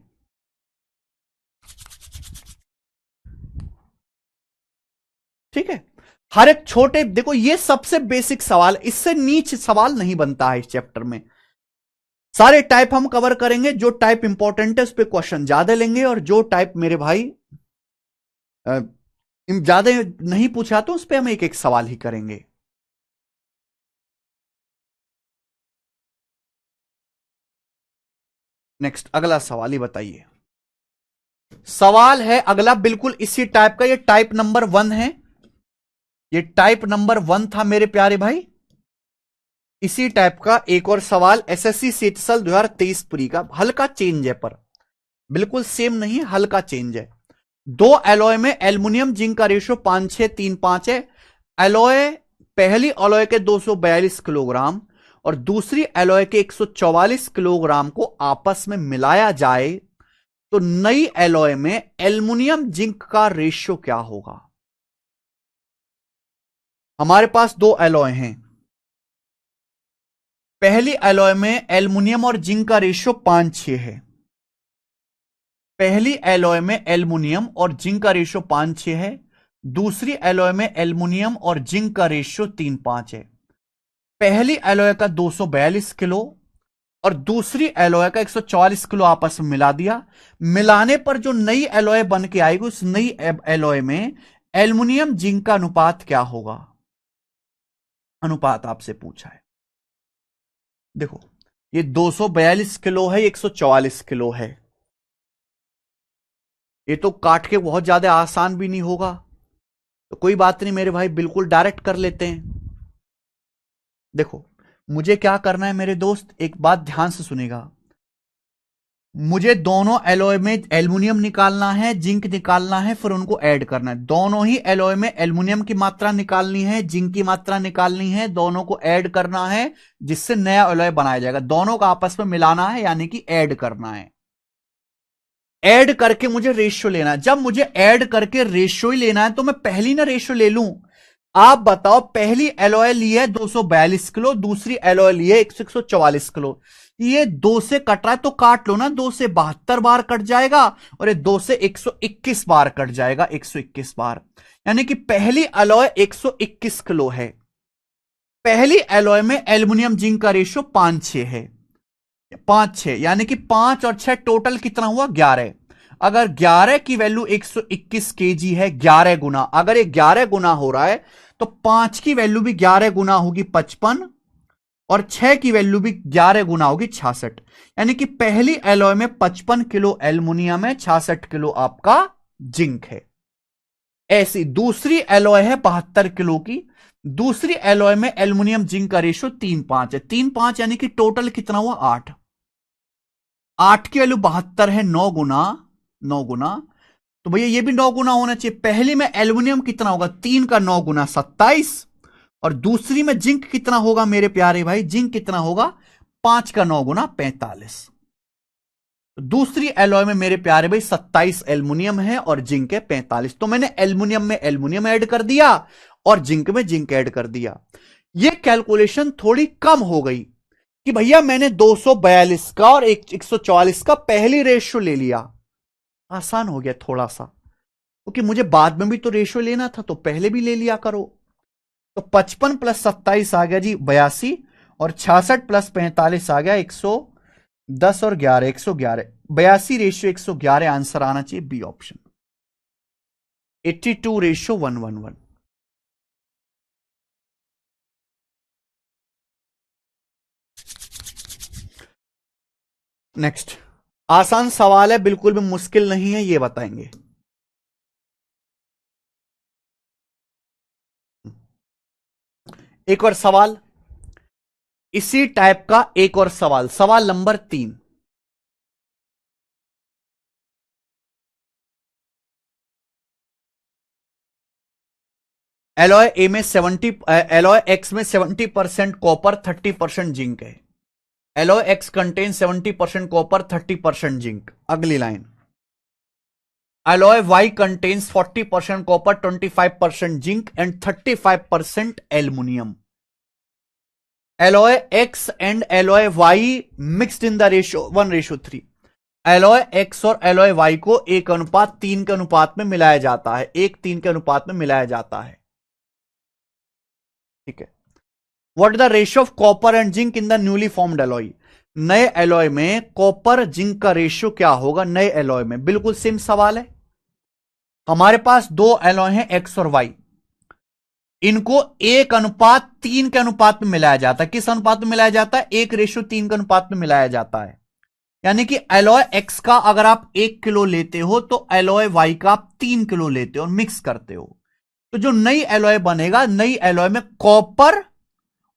ठीक है, हर एक छोटे, देखो ये सबसे बेसिक सवाल, इससे नीच सवाल नहीं बनता है इस चैप्टर में। सारे टाइप हम कवर करेंगे, जो टाइप इंपॉर्टेंट है उस पर क्वेश्चन ज्यादा लेंगे, और जो टाइप मेरे भाई ज्यादा नहीं पूछा तो उस पर हम एक एक सवाल ही करेंगे। नेक्स्ट अगला सवाल ही बताइए। सवाल है अगला बिल्कुल इसी टाइप का, ये टाइप नंबर 1 है। ये टाइप नंबर 1 था मेरे प्यारे भाई। इसी टाइप का एक और सवाल एसएससी सीटसल 2023 प्री का, हल्का चेंज है पर बिल्कुल सेम नहीं है, हल्का चेंज है। दो एलॉय में एल्युमिनियम जिंक का रेशियो 5:6:3:5 है। एलॉय, पहली एलॉय के 242 किलोग्राम और दूसरी एलॉय के 144 किलोग्राम को आपस में मिलाया जाए तो नई एलॉय में एल्युमिनियम जिंक का रेशियो क्या होगा? हमारे पास दो एलॉय हैं। पहली एलॉय में एल्युमिनियम और जिंक का रेशियो 5:6 है। पहली एलॉय में एल्युमिनियम और जिंक का रेशियो 5:6 है। दूसरी एलॉय में एल्युमिनियम और जिंक का रेशियो 3:5 है। पहली एलॉय का 242 किलो और दूसरी एलॉय का 144 किलो आपस में मिला दिया। मिलाने पर जो नई एलॉय बन के आएगी उस नई एलॉय में एल्युमिनियम जिंक का अनुपात क्या होगा? अनुपात आपसे पूछा है। देखो ये 242 किलो है, 144 किलो है। ये तो काट के बहुत ज्यादा आसान भी नहीं होगा, तो कोई बात नहीं मेरे भाई, बिल्कुल डायरेक्ट कर लेते हैं। देखो मुझे क्या करना है मेरे दोस्त, एक बात ध्यान से सुनेगा। मुझे दोनों एलॉय में एल्युमिनियम निकालना है, जिंक निकालना है, फिर उनको ऐड करना है। दोनों ही एलॉय में एल्युमिनियम की मात्रा निकालनी है, जिंक की मात्रा निकालनी है, दोनों को ऐड करना है जिससे नया एलॉय बनाया जाएगा। दोनों को आपस में मिलाना है यानी कि ऐड करना है। ऐड करके मुझे रेशियो लेना है। जब मुझे ऐड करके रेशियो ही लेना है तो मैं पहली ना रेशियो ले लूं। आप बताओ, पहली एलॉय ली है 242 किलो, दूसरी एलॉय ली है 144 किलो। ये दो से कट रहा है तो काट लो ना, 2 से 72 बार कट जाएगा और ये 2 से 121 बार कट जाएगा, 121 बार। यानी कि पहली एलॉय 121 किलो है। पहली एलॉय में एल्युमिनियम जिंक का रेशियो 5:6 है। 5:6 यानी कि 5 और 6 टोटल कितना हुआ? 11। अगर 11 की वैल्यू 121 केजी है, 11 गुना, अगर ये 11 गुना हो रहा है तो 5 की वैल्यू भी 11 गुना होगी 55, और 6 की वैल्यू भी 11 गुना होगी 66। यानी कि पहली एलॉय में 55 किलो एल्युमिनियम है, 66 किलो आपका जिंक है। ऐसी दूसरी एलॉय है 72 किलो की। दूसरी एलॉय में एल्युमिनियम जिंक का रेशियो 3:5 है। 3:5 यानी कि टोटल कितना हुआ? 8। 8 की वैल्यू 72 है, 9 गुना, 9 गुना, तो भैया ये भी 9 गुना होना चाहिए। पहली में एल्युमिनियम कितना होगा? 3 का 9 गुना 27, और दूसरी में जिंक कितना होगा मेरे प्यारे भाई? जिंक कितना होगा? 5 का 9 गुना 45। दूसरी एलॉय में मेरे प्यारे भाई 27 एल्युमिनियम है और जिंक है 45। तो मैंने एल्युमिनियम में एल्युमिनियम ऐड कर दिया और जिंक में जिंक ऐड कर दिया। यह कैलकुलेशन थोड़ी कम हो गई कि भैया मैंने 242 का और 144 का पहली रेशियो ले लिया। आसान हो गया थोड़ा सा, क्योंकि मुझे बाद में भी तो रेशियो लेना था, तो पहले भी ले लिया करो। तो 55 प्लस 27 आ गया जी 82, और 66 प्लस 45 आ गया 110 और 11 111। 82 रेशियो 111 आंसर आना चाहिए बी ऑप्शन। 82 रेशियो 111। नेक्स्ट आसान सवाल है, बिल्कुल भी मुश्किल नहीं है, ये बताएंगे। एक और सवाल, इसी टाइप का एक और सवाल, सवाल नंबर 3। एलॉय ए में 70, एलॉय एक्स में 70% कॉपर 30% जिंक है। Alloy X contain 70% copper 30% zinc. अगली line, alloy Y contains 40% copper 25% zinc and 35% aluminium. Alloy X and alloy Y mixed in the ratio 1:3। Alloy X और एलॉय वाई को 1:3 के अनुपात में मिलाया जाता है, 1:3 के अनुपात में मिलाया जाता है। ठीक है। What is the ratio of copper and zinc in the newly formed alloy. नए एलॉय में कॉपर जिंक का रेशियो क्या होगा नए एलॉय में? बिल्कुल सेम सवाल है। हमारे पास दो एलॉय हैं एक्स और वाई, इनको 1:3 के अनुपात में मिलाया जाता है। किस अनुपात में मिलाया जाता है? 1:3 के अनुपात में मिलाया जाता है। यानी कि एलॉय एक्स का अगर आप 1 किलो लेते हो तो एलॉय वाई का आप 3 किलो लेते हो और मिक्स करते हो, तो जो नई एलॉय बनेगा, नई एलॉय में कॉपर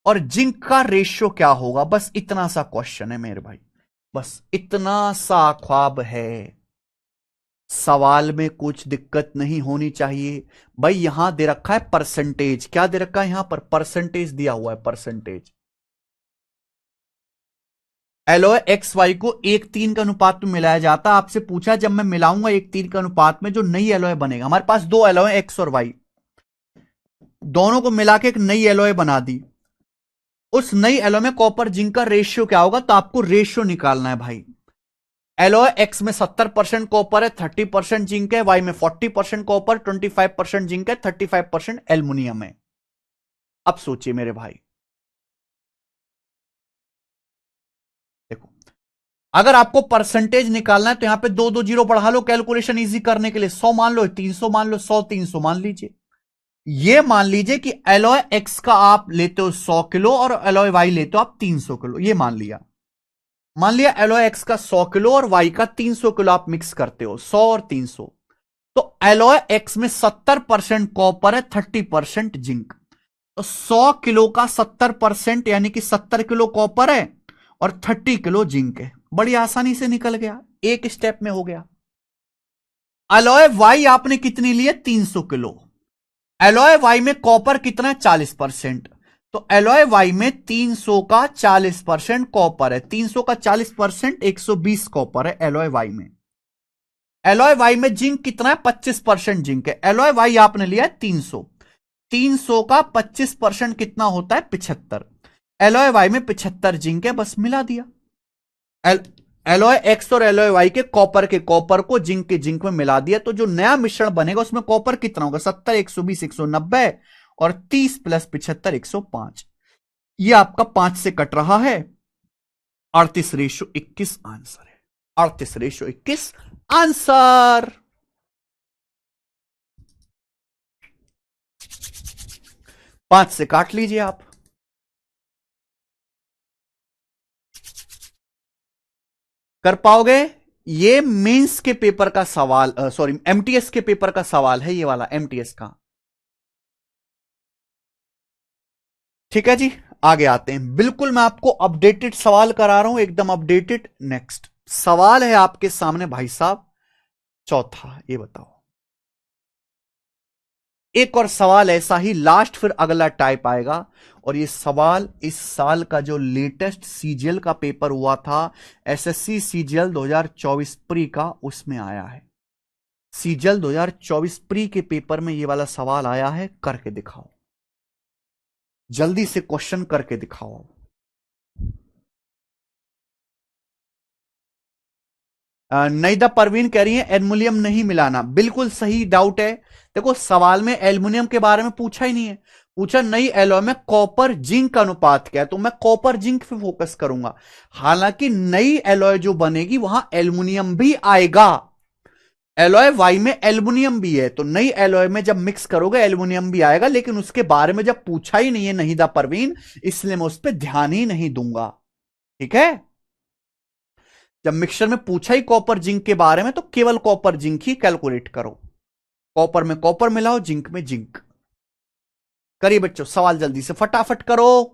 और जिंक का रेशियो क्या होगा? बस इतना सा क्वेश्चन है मेरे भाई, बस इतना सा ख्वाब है। सवाल में कुछ दिक्कत नहीं होनी चाहिए भाई। यहां दे रखा है परसेंटेज, क्या दे रखा है यहां पर? परसेंटेज दिया हुआ है, परसेंटेज। एलॉय एक्स वाई को 1:3 के अनुपात में मिलाया जाता है। आपसे पूछा जब मैं मिलाऊंगा 1:3 के अनुपात में जो नई एलॉय बनेगा, हमारे पास दो एलॉय एक्स और वाई, दोनों को मिला के एक नई एलॉय बना दी। उस नई एलॉय में कॉपर जिंक का रेशियो क्या होगा? तो आपको रेशियो निकालना है भाई। एलॉय एक्स में 70% कॉपर है, 30% जिंक है। वाई में 40% कॉपर, 25% जिंक है, 35% एल्युमिनियम है। अब सोचिए मेरे भाई, देखो, अगर आपको परसेंटेज निकालना है तो यहां पे दो दो जीरो बढ़ा लो कैलकुलेशन इजी करने के लिए। 100 मान लो, 300 मान लो, 100 300 मान लीजिए। ये मान लीजिए कि एलॉय एक्स का आप लेते हो 100 किलो और एलॉय वाई लेते हो आप 300 किलो। ये मान लिया। मान लिया एलॉय एक्स का 100 किलो और वाई का 300 किलो आप मिक्स करते हो, 100 और 300। तो एलॉय एक्स में 70% कॉपर है, 30% जिंक। तो 100 किलो का 70% यानी कि 70 किलो कॉपर है और 30 किलो जिंक है। बड़ी आसानी से निकल गया, एक स्टेप में हो गया। एलॉय वाई आपने कितनी ली है? 300 किलो। एलॉय वाई में कॉपर कितना है? 40%। तो एलॉय वाई में 300 का 40% कॉपर है। 300 का 40% 120 कॉपर है एलॉय वाई में। एलॉय वाई में जिंक कितना है? 25% जिंक है। एलॉय वाई आपने लिया है 300। 300 का 25% कितना होता है? 75। एलॉय वाई में 75 जिंक है, बस मिला दिया। एल एलॉय एक्स और एलॉय वाई के कॉपर को जिंक के जिंक में मिला दिया। तो जो नया मिश्रण बनेगा उसमें कॉपर कितना होगा? 70, 120, 190 और 30 प्लस 75, 105। ये आपका 5 से कट रहा है। 38:21 आंसर है। 38:21 आंसर। 5 से काट लीजिए आप। कर पाओगे? ये मेंस के पेपर का सवाल, सॉरी एमटीएस के पेपर का सवाल है, ये वाला एमटीएस का। ठीक है जी, आगे आते हैं। बिल्कुल मैं आपको अपडेटेड सवाल करा रहा हूं, एकदम अपडेटेड। नेक्स्ट सवाल है आपके सामने भाई साहब, चौथा। ये बताओ, एक और सवाल ऐसा ही लास्ट, फिर अगला टाइप आएगा। और ये सवाल इस साल का जो लेटेस्ट सीजीएल का पेपर हुआ था, एसएससी सीजीएल 2024 प्री का, उसमें आया है। सीजीएल 2024 प्री के पेपर में ये वाला सवाल आया है। करके दिखाओ, जल्दी से क्वेश्चन करके दिखाओ। नईदा परवीन कह रही है एल्युमिनियम नहीं मिलाना। बिल्कुल सही डाउट है। देखो सवाल में एल्युमिनियम के बारे में पूछा ही नहीं है। पूछा नई एलॉय में कॉपर जिंक का अनुपात क्या है, तो मैं कॉपर जिंक पे फोकस करूंगा। हालांकि नई एलॉय जो बनेगी वहां एल्युमिनियम भी आएगा। एलॉय वाई में एल्युमिनियम भी है, तो नई एलॉय में जब मिक्स करोगे एल्युमिनियम भी आएगा। लेकिन उसके बारे में जब पूछा ही नहीं है नहीदा परवीन, इसलिए मैं उस पर ध्यान ही नहीं दूंगा। ठीक है। जब मिक्सचर में पूछा ही कॉपर जिंक के बारे में, तो केवल कॉपर जिंक ही कैलकुलेट करो। कॉपर में कॉपर मिलाओ, जिंक में जिंक। करिए बच्चों सवाल जल्दी से फटाफट करो।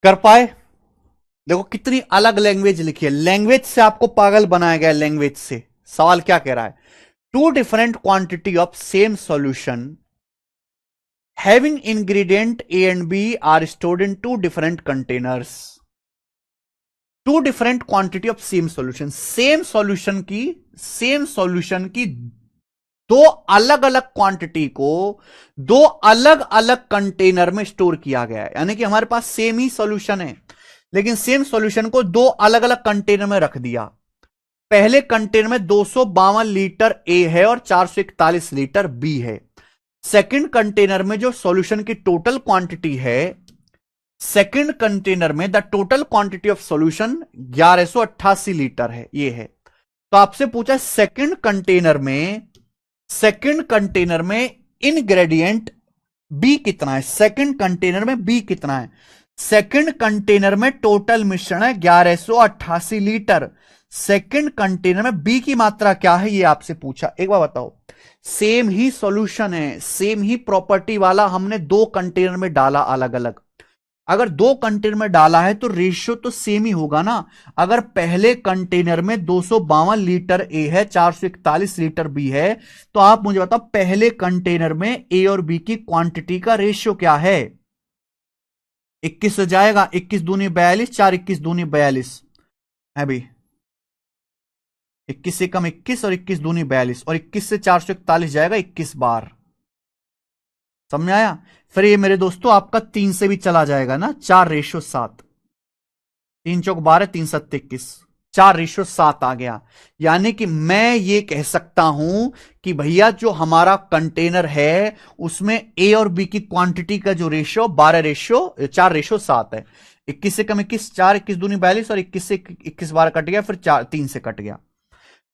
कर पाए? देखो कितनी अलग लैंग्वेज लिखी है, लैंग्वेज से आपको पागल बनाया गया, लैंग्वेज से। सवाल क्या कह रहा है? Two different quantity of same solution having ingredient A and B are stored in two different containers. Two different quantity of same solution की दो अलग अलग क्वांटिटी को दो अलग अलग कंटेनर में स्टोर किया गया है। यानी कि हमारे पास सेम ही सॉल्यूशन है, लेकिन सेम सॉल्यूशन को दो अलग अलग कंटेनर में रख दिया। पहले कंटेनर में 252 लीटर ए है और 441 लीटर बी है। सेकंड कंटेनर में जो सॉल्यूशन की टोटल क्वांटिटी है, सेकंड कंटेनर में the total quantity of solution 1188 litre है, ये है। तो आपसे पूछा सेकंड कंटेनर में इनग्रेडिएंट बी कितना है, सेकंड कंटेनर में बी कितना है। सेकंड कंटेनर में टोटल मिश्रण है 1188 लीटर। सेकंड कंटेनर में बी की मात्रा क्या है, ये आपसे पूछा। एक बार बताओ, सेम ही सॉल्यूशन है, सेम ही प्रॉपर्टी वाला हमने दो कंटेनर में डाला अलग अलग। अगर दो कंटेनर में डाला है तो रेशियो तो सेम ही होगा ना। अगर पहले कंटेनर में 252 लीटर ए है, 441 लीटर बी है, तो आप मुझे बताओ पहले कंटेनर में ए और बी की क्वांटिटी का रेशियो क्या है? 21 से जाएगा, 21 दूनी 42, 4 21 दूनी 42 है भी, 21 से कम 21 और 21 दूनी 42, और 21 से 441 जाएगा 21 बार। समझ में आया? फिर ये मेरे दोस्तों आपका 3 से भी चला जाएगा ना, 4:7, 3 चौक 12, 3 7 21, 4:7 आ गया। यानी कि मैं ये कह सकता हूं कि भैया जो हमारा कंटेनर है उसमें ए और बी की क्वांटिटी का जो रेशियो 4:7 है। 21 से कम 21, 4 21 दूनी 42, और 21 से 21 बार कट गया, फिर 3 से कट गया।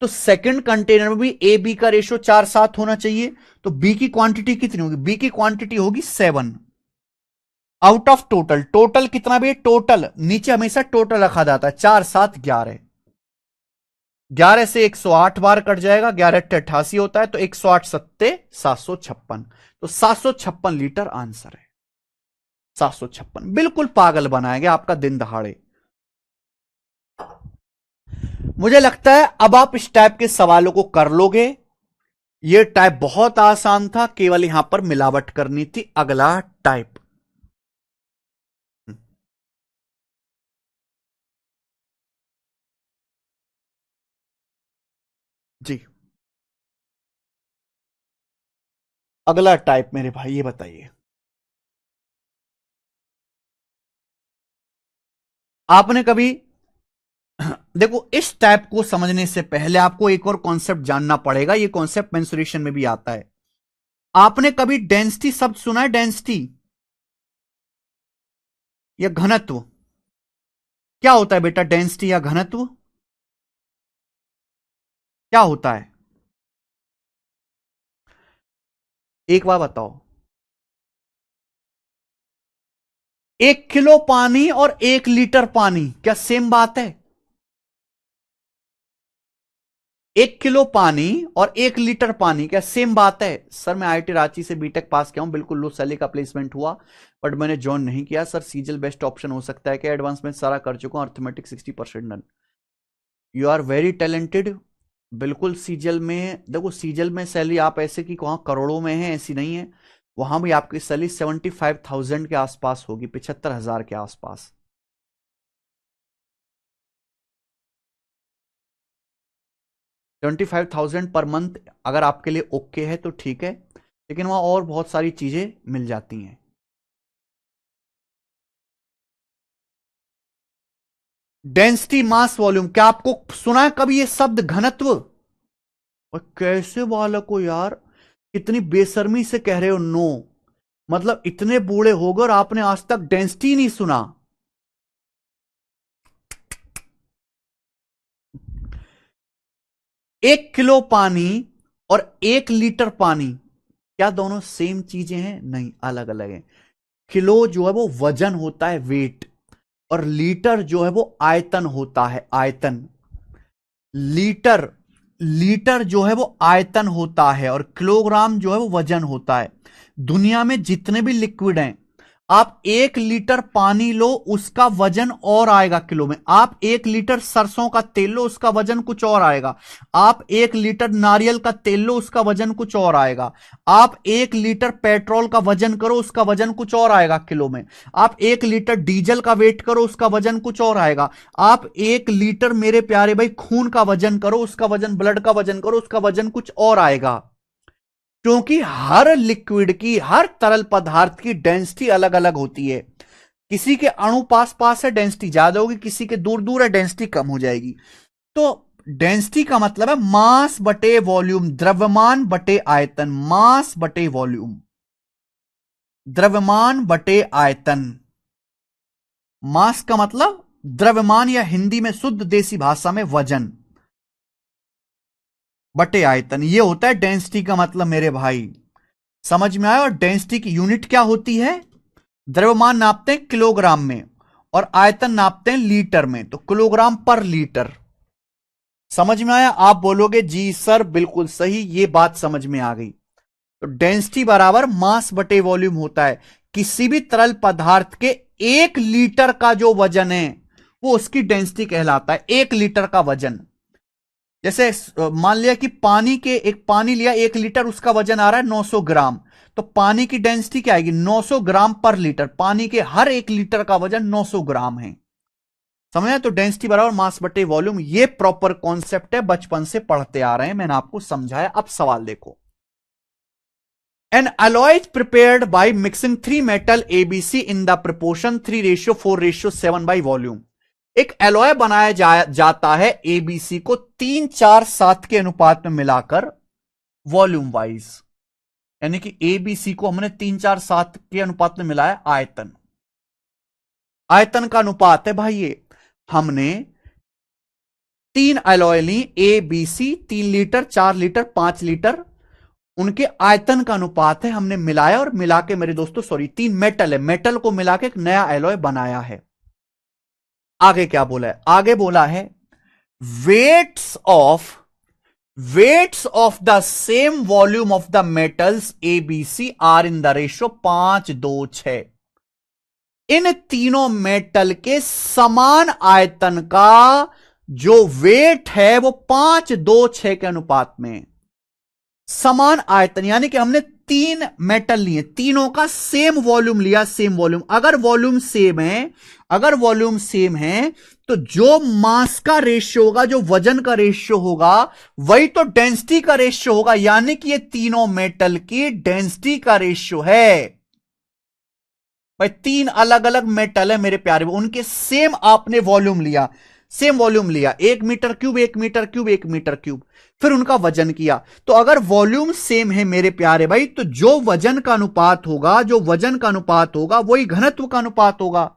तो सेकंड कंटेनर में भी ए बी का रेशियो 4:7 होना चाहिए। तो बी की क्वांटिटी कितनी होगी? बी की क्वांटिटी होगी 7 आउट ऑफ टोटल। टोटल कितना भी है? टोटल नीचे हमेशा टोटल रखा जाता है, 4 7 11। 11 से 108 बार कट जाएगा, 11 88 होता है, तो 108 सत्ते 756। तो 756 लीटर आंसर है, 756। बिल्कुल पागल बनाया गया आपका दिन दहाड़े। मुझे लगता है अब आप इस टाइप के सवालों को कर लोगे। यह टाइप बहुत आसान था, केवल यहां पर मिलावट करनी थी। अगला टाइप, जी अगला टाइप मेरे भाई, ये बताइए, आपने कभी देखो इस टाइप को समझने से पहले आपको एक और कॉन्सेप्ट जानना पड़ेगा। ये कॉन्सेप्ट मेंसुरेशन में भी आता है। आपने कभी डेंसिटी शब्द सुना है? डेंसिटी या घनत्व, क्या होता है बेटा? डेंसिटी या घनत्व क्या होता है? एक बार बताओ। 1 किलो पानी और 1 लीटर पानी क्या सेम बात है? 1 किलो पानी और 1 लीटर पानी क्या सेम बात है? सर मैं आईआईटी रांची से बीटेक पास किया हूं, बिल्कुल लो सैलरी का प्लेसमेंट हुआ, बट मैंने ज्वाइन नहीं किया। सर सीजल बेस्ट ऑप्शन हो सकता है क्या? एडवांस में सारा कर चुका हूं, अर्थमेटिक 60% नन। You are very talented. बिल्कुल सीजल में देखो, सीजल में सैलरी आप ऐसे कि वहां करोड़ों में है, ऐसी नहीं है। वहां भी आपकी सैलरी 75,000 के आसपास होगी, 75,000 के आसपास। 75,000 पर मंथ अगर आपके लिए ओके है तो ठीक है, लेकिन वहां और बहुत सारी चीजें मिल जाती हैं। डेंसिटी, मास, वॉल्यूम, क्या आपको सुना है कभी ये शब्द घनत्व? और कैसे बालक हो यार, कितनी बेशर्मी से कह रहे हो नो। मतलब इतने बूढ़े हो गए और आपने आज तक डेंसिटी नहीं सुना। 1 किलो पानी और 1 लीटर पानी क्या दोनों सेम चीजें हैं? नहीं, अलग अलग है। किलो जो है वो वजन होता है, वेट, और लीटर जो है वो आयतन होता है, आयतन। लीटर लीटर जो है वो आयतन होता है, और किलोग्राम जो है वो वजन होता है। दुनिया में जितने भी लिक्विड हैं, आप 1 लीटर पानी लो, उसका वजन और आएगा किलो में। आप 1 लीटर सरसों का तेल लो, उसका वजन कुछ और आएगा। आप 1 लीटर नारियल का तेल लो, उसका वजन कुछ और आएगा। आप 1 लीटर पेट्रोल का वजन करो, उसका वजन कुछ और आएगा किलो में। आप 1 लीटर डीजल का वेट करो, उसका वजन कुछ और आएगा। आप 1 लीटर मेरे प्यारे भाई खून का वजन करो, उसका वजन, ब्लड का वजन करो, उसका वजन कुछ और आएगा। क्योंकि हर लिक्विड की, हर तरल पदार्थ की डेंसिटी अलग अलग होती है। किसी के अणु पास पास है, डेंसिटी ज्यादा होगी, किसी के दूर दूर है, डेंसिटी कम हो जाएगी। तो डेंसिटी का मतलब है मास बटे वॉल्यूम, द्रव्यमान बटे आयतन, मास बटे वॉल्यूम, द्रव्यमान बटे आयतन। मास का मतलब द्रव्यमान, या हिंदी में शुद्ध देसी भाषा में वजन, बटे आयतन। ये होता है डेंसिटी का मतलब मेरे भाई। समझ में आया? और डेंसिटी की यूनिट क्या होती है? द्रव्यमान नापते हैं किलोग्राम में, और आयतन नापते हैं लीटर में, तो किलोग्राम पर लीटर। समझ में आया? आप बोलोगे जी सर बिल्कुल सही, ये बात समझ में आ गई। तो डेंसिटी बराबर मास बटे वॉल्यूम होता है। किसी भी तरल पदार्थ के 1 लीटर का जो वजन है, वो उसकी डेंसिटी कहलाता है। 1 लीटर का वजन, जैसे मान लिया कि पानी के, एक पानी लिया 1 लीटर, उसका वजन आ रहा है 900 ग्राम। तो पानी की डेंसिटी क्या आएगी? 900 ग्राम पर लीटर। पानी के हर 1 लीटर का वजन 900 ग्राम है। समझे? तो डेंसिटी बराबर मास बटे वॉल्यूम, ये प्रॉपर कॉन्सेप्ट है, बचपन से पढ़ते आ रहे हैं, मैंने आपको समझाया। अब सवाल देखो। An alloy is prepared by mixing 3 metal ABC in the proportion 3:4:7 by volume। एक एलॉय बनाया जाता है एबीसी को 3:4:7 के अनुपात में मिलाकर, वॉल्यूम वाइज। यानी कि एबीसी को हमने 3:4:7 के अनुपात में मिलाया। आयतन, आयतन का अनुपात है भाई ये। हमने 3 एलॉय ली, A B C, 3 litre, 4 litre, 5 litre, उनके आयतन का अनुपात है। हमने मिलाया, और मिला के मेरे दोस्तों, सॉरी 3 मेटल है, मेटल को मिला के एक नया एलॉय बनाया है। आगे क्या बोला है? आगे बोला है weights of, weights of the same volume of the metals A B C are in the ratio 5:2:6। इन तीनों मेटल के समान आयतन का जो वेट है, वो 5:2:6 के अनुपात में। समान आयतन यानी कि हमने 3 मेटल लिए, तीनों का सेम वॉल्यूम लिया, सेम वॉल्यूम। अगर वॉल्यूम सेम है, अगर वॉल्यूम सेम है, तो जो मास का रेशियो होगा, जो वजन का रेशियो होगा, वही तो डेंसिटी का रेशियो होगा। यानी कि ये तीनों मेटल की डेंसिटी का रेशियो है। भाई 3 अलग अलग मेटल है मेरे प्यारे, उनके सेम आपने वॉल्यूम लिया, सेम वॉल्यूम लिया, 1 metre cube, 1 metre cube, 1 metre cube, फिर उनका वजन किया। तो अगर वॉल्यूम सेम है मेरे प्यारे भाई, तो जो वजन का अनुपात होगा, जो वजन का अनुपात होगा, वही घनत्व का अनुपात होगा।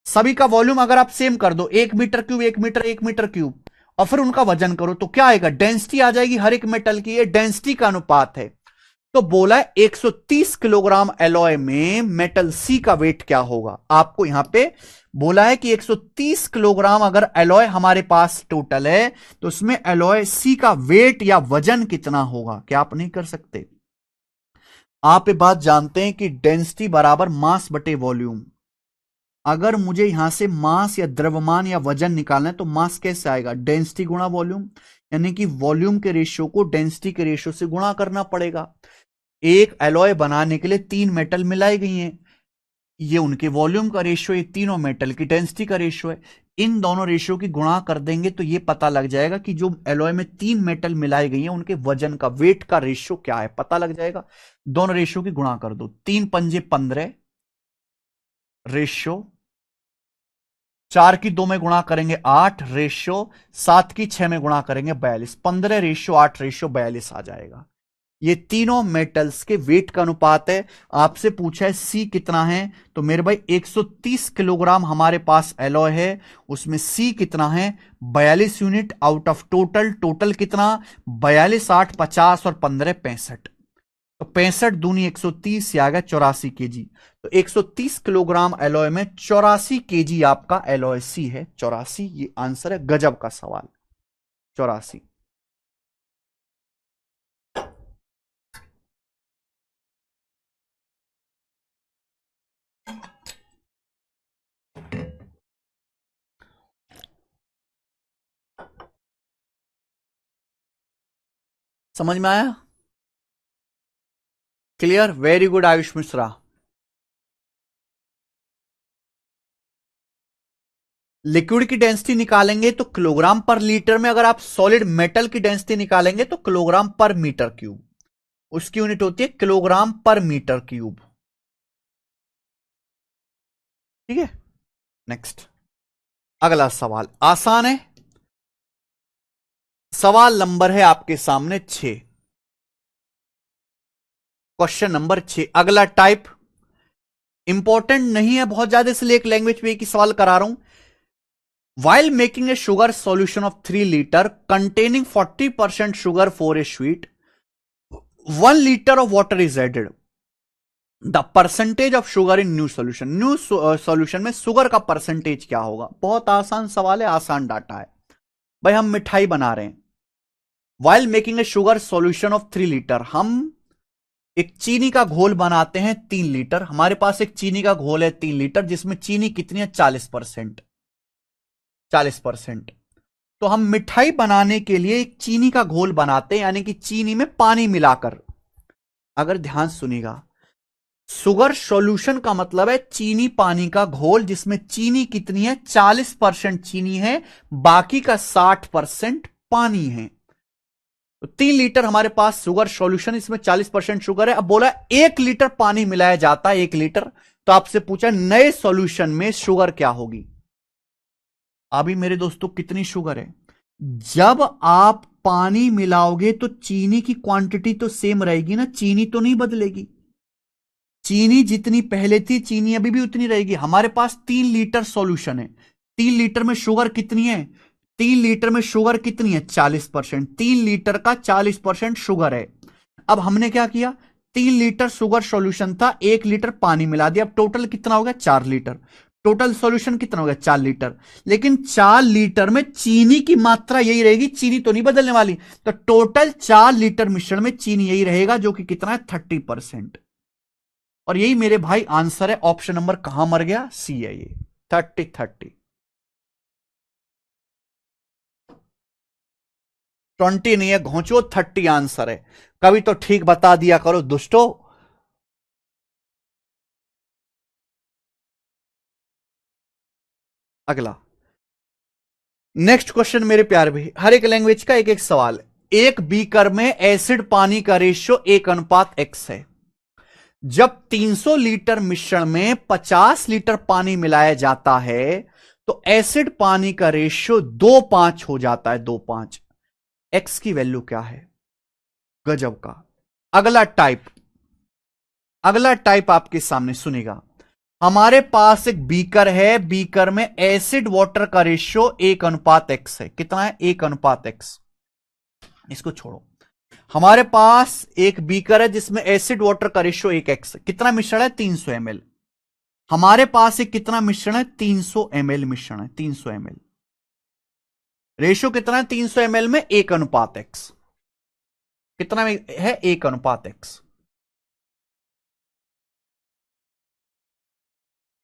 सभी का वॉल्यूम अगर आप सेम कर दो, 1 metre cube, 1 metre, 1 metre cube, और फिर उनका वजन करो, तो क्या आएगा? डेंसिटी आ जाएगी हर एक मेटल की। ये डेंसिटी का अनुपात है। तो बोला है 130 किलोग्राम एलॉय में मेटल सी का वेट क्या होगा। आपको यहां पे बोला है कि 130 किलोग्राम अगर एलॉय हमारे पास टोटल है, तो उसमें एलॉय सी का वेट या वजन कितना होगा? क्या आप नहीं कर सकते? आप ये बात जानते हैं कि डेंसिटी बराबर मास बटे वॉल्यूम। अगर मुझे यहां से मास या द्रव्यमान या वजन निकालना है, तो मास कैसे आएगा? डेंसिटी गुणा वॉल्यूम। यानी कि वॉल्यूम के रेशियो को डेंसिटी के रेशियो से गुणा करना पड़ेगा। एक एलॉय बनाने के लिए 3 मेटल मिलाई गई हैं, ये उनके वॉल्यूम का रेशियो, ये तीनों मेटल की डेंसिटी का रेशियो है। इन दोनों रेशियो की गुणा कर देंगे, तो ये पता लग जाएगा कि जो एलॉय में 3 मेटल मिलाई गई हैं, उनके वजन का, वेट का रेशियो क्या है, पता लग जाएगा। दोनों रेशियो की गुणा कर दो, 3×5 = 15 रेशियो, 4 की 2 में गुणा करेंगे 8 रेशियो, 7 की 6 में गुणा करेंगे 42, 15:8 रेशियो आ जाएगा। ये तीनों मेटल्स के वेट का अनुपात है। आपसे पूछा है सी कितना है, तो मेरे भाई 130 किलोग्राम हमारे पास एलॉय है, उसमें सी कितना है? 42 unit out of total. Total कितना? 42, 8, 50 और 15, 65। तो 65 दूनी 130, आ गया 84 केजी। तो 130 किलोग्राम एलॉय में 84 केजी आपका एलॉय सी है। 84, ये आंसर है। गजब का सवाल, 84। समझ में आया? Clear? Very good Ayush Mishra. Liquid की डेंसिटी निकालेंगे तो किलोग्राम पर लीटर में, अगर आप सॉलिड मेटल की डेंसिटी निकालेंगे तो किलोग्राम पर मीटर क्यूब, उसकी यूनिट होती है किलोग्राम पर मीटर क्यूब। ठीक है, नेक्स्ट अगला सवाल आसान है। सवाल नंबर है आपके सामने 6, क्वेश्चन नंबर 6। अगला टाइप इंपॉर्टेंट नहीं है बहुत ज्यादा, इसलिए एक लैंग्वेज पे एक सवाल करा रहा हूं। While making a sugar solution of 3 liter containing 40% sugar for a sweet, 1 liter of water is added. The percentage of sugar in new solution. New solution में sugar का परसेंटेज क्या होगा? बहुत आसान सवाल है, आसान डाटा है भाई। हम मिठाई बना रहे हैं। While making a sugar solution of 3 liter, हम एक चीनी का घोल बनाते हैं 3 लीटर। हमारे पास एक चीनी का घोल है 3 लीटर, जिसमें चीनी कितनी है? 40%। 40%। तो हम मिठाई बनाने के लिए एक चीनी का घोल बनाते हैं, यानी कि चीनी में पानी मिलाकर। अगर ध्यान सुनिएगा, शुगर सॉल्यूशन का मतलब है चीनी पानी का घोल, जिसमें चीनी कितनी है? 40% चीनी है, बाकी का 60% पानी है। तो 3 लीटर हमारे पास शुगर सॉल्यूशन, इसमें 40% शुगर है। अब बोला 1 लीटर पानी मिलाया जाता है, 1 लीटर। तो आपसे पूछा नए सॉल्यूशन में शुगर क्या होगी? अभी मेरे दोस्तों कितनी शुगर है? जब आप पानी मिलाओगे तो चीनी की क्वांटिटी तो सेम रहेगी ना, चीनी तो नहीं बदलेगी। चीनी जितनी पहले थी, चीनी अभी भी उतनी रहेगी। हमारे पास 3 लीटर सॉल्यूशन है। 3 लीटर में शुगर कितनी है? 3 लीटर में शुगर कितनी है? 40%। 3 लीटर का 40% शुगर है। अब हमने क्या किया? 3 लीटर शुगर सॉल्यूशन था, 1 लीटर पानी मिला दिया। अब टोटल कितना हो गया? 4 लीटर। टोटल सॉल्यूशन कितना हो गया? 4 लीटर। लेकिन 4 लीटर में चीनी की मात्रा यही रहेगी, चीनी तो नहीं बदलने वाली। तो टोटल 4 लीटर मिश्रण में चीनी यही रहेगा, जो कि कितना है? 30%। और यही मेरे भाई आंसर है। ऑप्शन नंबर कहां मर गया? सी है ये, 30-30। 20 नहीं है घोंचो, 30 आंसर है। कभी तो ठीक बता दिया करो दुष्टो। अगला नेक्स्ट क्वेश्चन मेरे प्यारे भाई, हर एक लैंग्वेज का एक एक सवाल। एक बीकर में एसिड पानी का रेशियो 1:X है। जब 300 लीटर मिश्रण में 50 लीटर पानी मिलाया जाता है तो एसिड पानी का रेशियो 2:5 हो जाता है। 2:5। एक्स की वैल्यू क्या है? गजब का। अगला टाइप आपके सामने सुनेगा। हमारे पास एक बीकर है, बीकर में एसिड वाटर का रेशियो 1:X है। कितना है? 1:X। इसको छोड़ो, हमारे पास एक बीकर है जिसमें एसिड वाटर का रेशियो 1x। कितना मिश्रण है? 300 ml। हमारे पास एक कितना मिश्रण है? 300 ml मिश्रण है। 300 ml रेशियो कितना है? 300 ml में 1:X। कितना है? 1:X।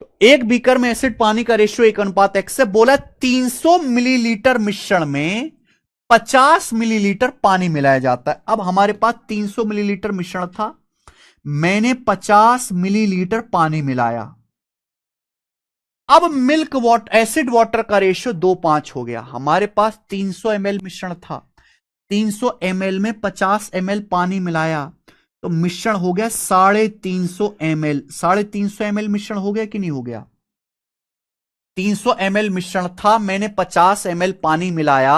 तो एक बीकर में एसिड पानी का रेशियो 1:X से बोला 300 मिलीलीटर मिश्रण में 50 मिलीलीटर पानी मिलाया जाता है। अब हमारे पास 300 मिलीलीटर मिश्रण था, मैंने 50 मिलीलीटर पानी मिलाया। अब मिल्क वाटर, एसिड वाटर का रेशियो 2:5 हो गया। हमारे पास 300 ml मिश्रण था, 300 ml में 50 ml पानी मिलाया, तो मिश्रण हो गया 350 ml। 350 ml मिश्रण हो गया कि नहीं हो गया? 300 ml मिश्रण था, मैंने 50 ml पानी मिलाया,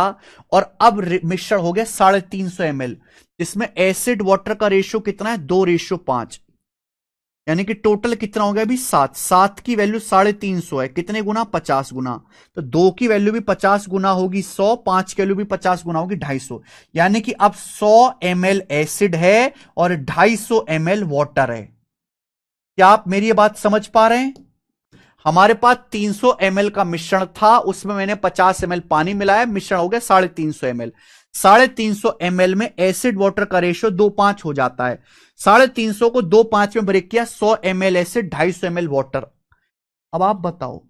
और अब मिश्रण हो गया 350 ml, जिसमें एसिड वाटर का रेशियो कितना है? 2:5। यानी कि टोटल कितना हो गया अभी? 7। 7 की वैल्यू 350 है, कितने गुना? 50 गुना। तो 2 की वैल्यू भी 50 गुना होगी 100, 5 की वैल्यू भी 50 गुना होगी 250। यानी कि अब 100 ml एसिड है और 250 ml वाटर है। क्या आप मेरी ये बात समझ पा रहे हैं? हमारे पास 300 ml का मिश्रण था, उसमें मैंने 50 ml पानी मिलाया, मिश्रण हो गया 350 ml। 350 ml में एसिड वाटर का रेशियो 2:5 हो जाता है। 350 को 2:5 में ब्रेक किया, 100 ml एसिड, 250 ml वाटर। अब आप बताओ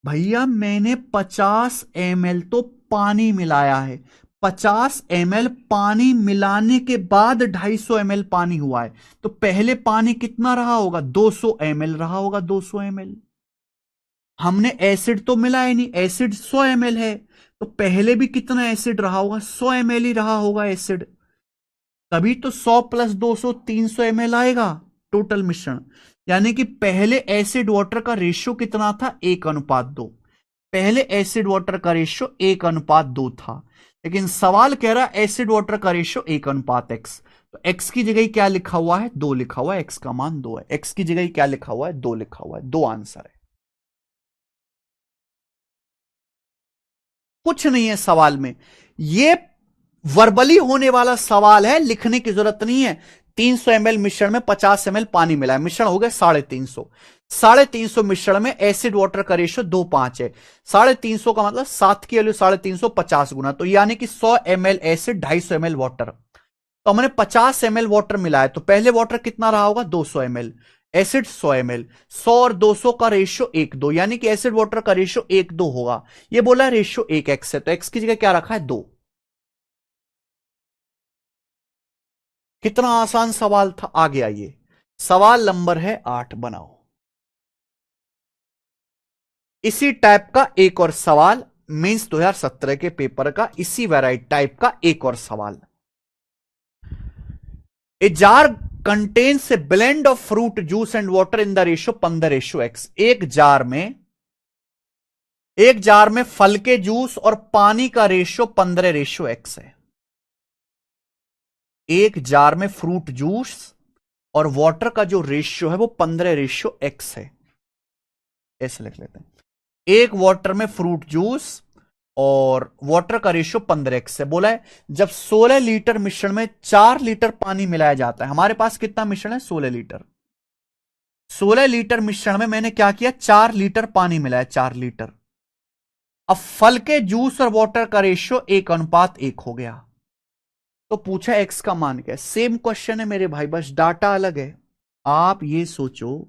भैया, मैंने 50 ml तो पानी मिलाया है, 50 ml पानी मिलाने के बाद 250 ml पानी हुआ है, तो पहले पानी कितना रहा होगा? 200 ml रहा होगा, 200 ml। हमने एसिड तो मिलाया नहीं, एसिड 100 ml है, तो पहले भी कितना एसिड रहा होगा? 100 ml ही रहा होगा एसिड, तभी तो 100 + 200 300 ml आएगा टोटल मिश्रण। यानी कि पहले एसिड वाटर का रेशियो कितना था? 1:2। पहले एसिड वाटर का रेशियो 1:2 था, लेकिन सवाल कह रहा है एसिड वाटर का रेशियो 1:x। तो x की जगह क्या लिखा हुआ है? 2 लिखा हुआ है, x का मान 2 है। x की जगह क्या लिखा हुआ है? 2 लिखा हुआ है। 2 आंसर है, कुछ नहीं है सवाल में। ये वर्बली होने वाला सवाल है, लिखने की जरूरत नहीं है। 300 ml मिश्रण में 50 ml पानी मिला है, मिश्रण हो गया 350। 350 मिश्रण में एसिड वाटर का रेशियो 2:5 है। 350 का मतलब 7 की वैल्यू 350 50 गुना, तो यानी कि 100 ml एसिड, 250 ml वाटर। तो हमने 50 ml वाटर मिलाया, तो पहले वाटर कितना रहा होगा? 200 ml, एसिड 100 ml। 100 और 200 का रेशियो 1:2, यानी कि एसिड वाटर का रेशियो 1:2 होगा। ये बोला रेशियो 1x है, तो x की जगह क्या रखा है? 2। कितना आसान सवाल था। आगे आइए, सवाल नंबर है 8, बनाओ। इसी टाइप का एक और सवाल, मेंस 2017 के पेपर का, इसी वैरायटी टाइप का एक और सवाल। A jar contains A blend of fruit juice and water in the ratio 15:x। एक जार में फल के जूस और पानी का रेशियो 15:x है। एक जार में फ्रूट जूस और वाटर का जो रेशियो है वो 15:x है। ऐसे लिख लेते हैं, एक वाटर में फ्रूट जूस और वाटर का रेशियो 15x है। बोला है जब 16 लीटर मिश्रण में 4 लीटर पानी मिलाया जाता है। हमारे पास कितना मिश्रण है? 16 लीटर। 16 लीटर मिश्रण में मैंने क्या किया? 4 लीटर पानी मिलाया, 4 लीटर। अब फल के जूस और वाटर का रेशियो 1:1 हो गया, तो पूछा एक्स का मान क्या है? सेम क्वेश्चन है मेरे भाई, बस डाटा अलग है। आप ये सोचो,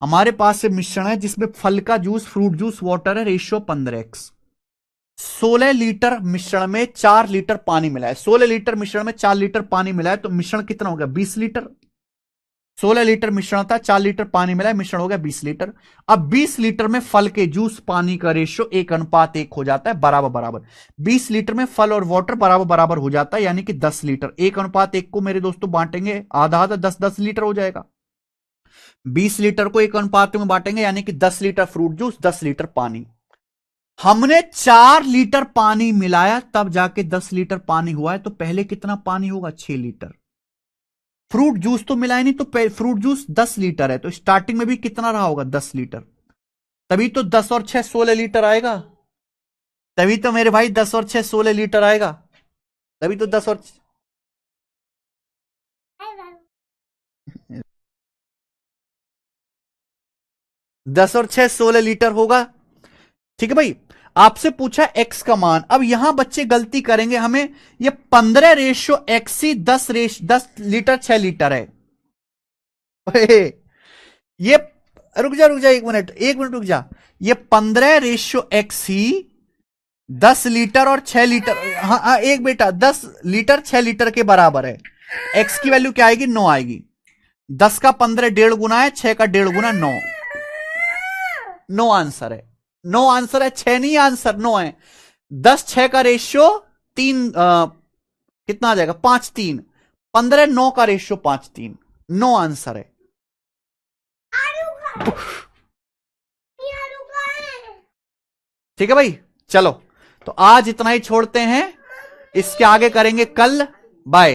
हमारे पास मिश्रण है जिसमें फल का जूस, फ्रूट जूस, वाटर है, रेशियो 15x। 16 लीटर मिश्रण में 4 लीटर पानी मिला है। 16 लीटर मिश्रण में 4 लीटर पानी मिला है, तो मिश्रण कितना हो गया? 20 लीटर। 16 लीटर मिश्रण था, 4 लीटर पानी मिला है, मिश्रण हो गया 20 लीटर। अब 20 लीटर में फल के जूस पानी का रेशियो 1:1 हो जाता है, बराबर बराबर। 20 लीटर में फल और वाटर बराबर बराबर हो जाता है, यानी कि 10 लीटर। 1:1 को मेरे दोस्तों बांटेंगे आधा आधा, 10-10 लीटर हो जाएगा। 20 लीटर को 1:1 में बांटेंगे, यानी कि 10 लीटर फ्रूट जूस, 10 लीटर पानी। हमने 4 लीटर पानी मिलाया, तब जाके 10 लीटर पानी हुआ है, तो पहले कितना पानी होगा? 6 लीटर। फ्रूट जूस तो मिलाया नहीं, तो फ्रूट जूस 10 लीटर है, तो स्टार्टिंग में भी कितना रहा होगा? 10 लीटर। तभी तो 10 और 6 16 लीटर आएगा। तभी तो मेरे भाई 10 और 6 16 लीटर आएगा। तभी तो 10 और 6 16 लीटर होगा। ठीक है भाई। आपसे पूछा एक्स का मान। अब यहां बच्चे गलती करेंगे, हमें ये 15:x ही 10 लीटर 6 लीटर है। ये रुक जा 1 मिनट रुक जा। ये 15:x ही 10 लीटर और 6 लीटर, हाँ एक बेटा, 10 लीटर 6 लीटर के बराबर है। एक्स की वैल्यू क्या आएगी? 9 आएगी। 10 का 15 1.5 गुना है, 6 का 1.5 गुना 9। 9 आंसर है। 9 आंसर है, 6 नहीं आंसर, 9 है। 10 6 का रेशियो 3, कितना आ जाएगा? 5-3। 15 9 का रेशियो 5-3। 9 आंसर है। ठीक है भाई, चलो तो आज इतना ही छोड़ते हैं, इसके आगे करेंगे कल। बाय।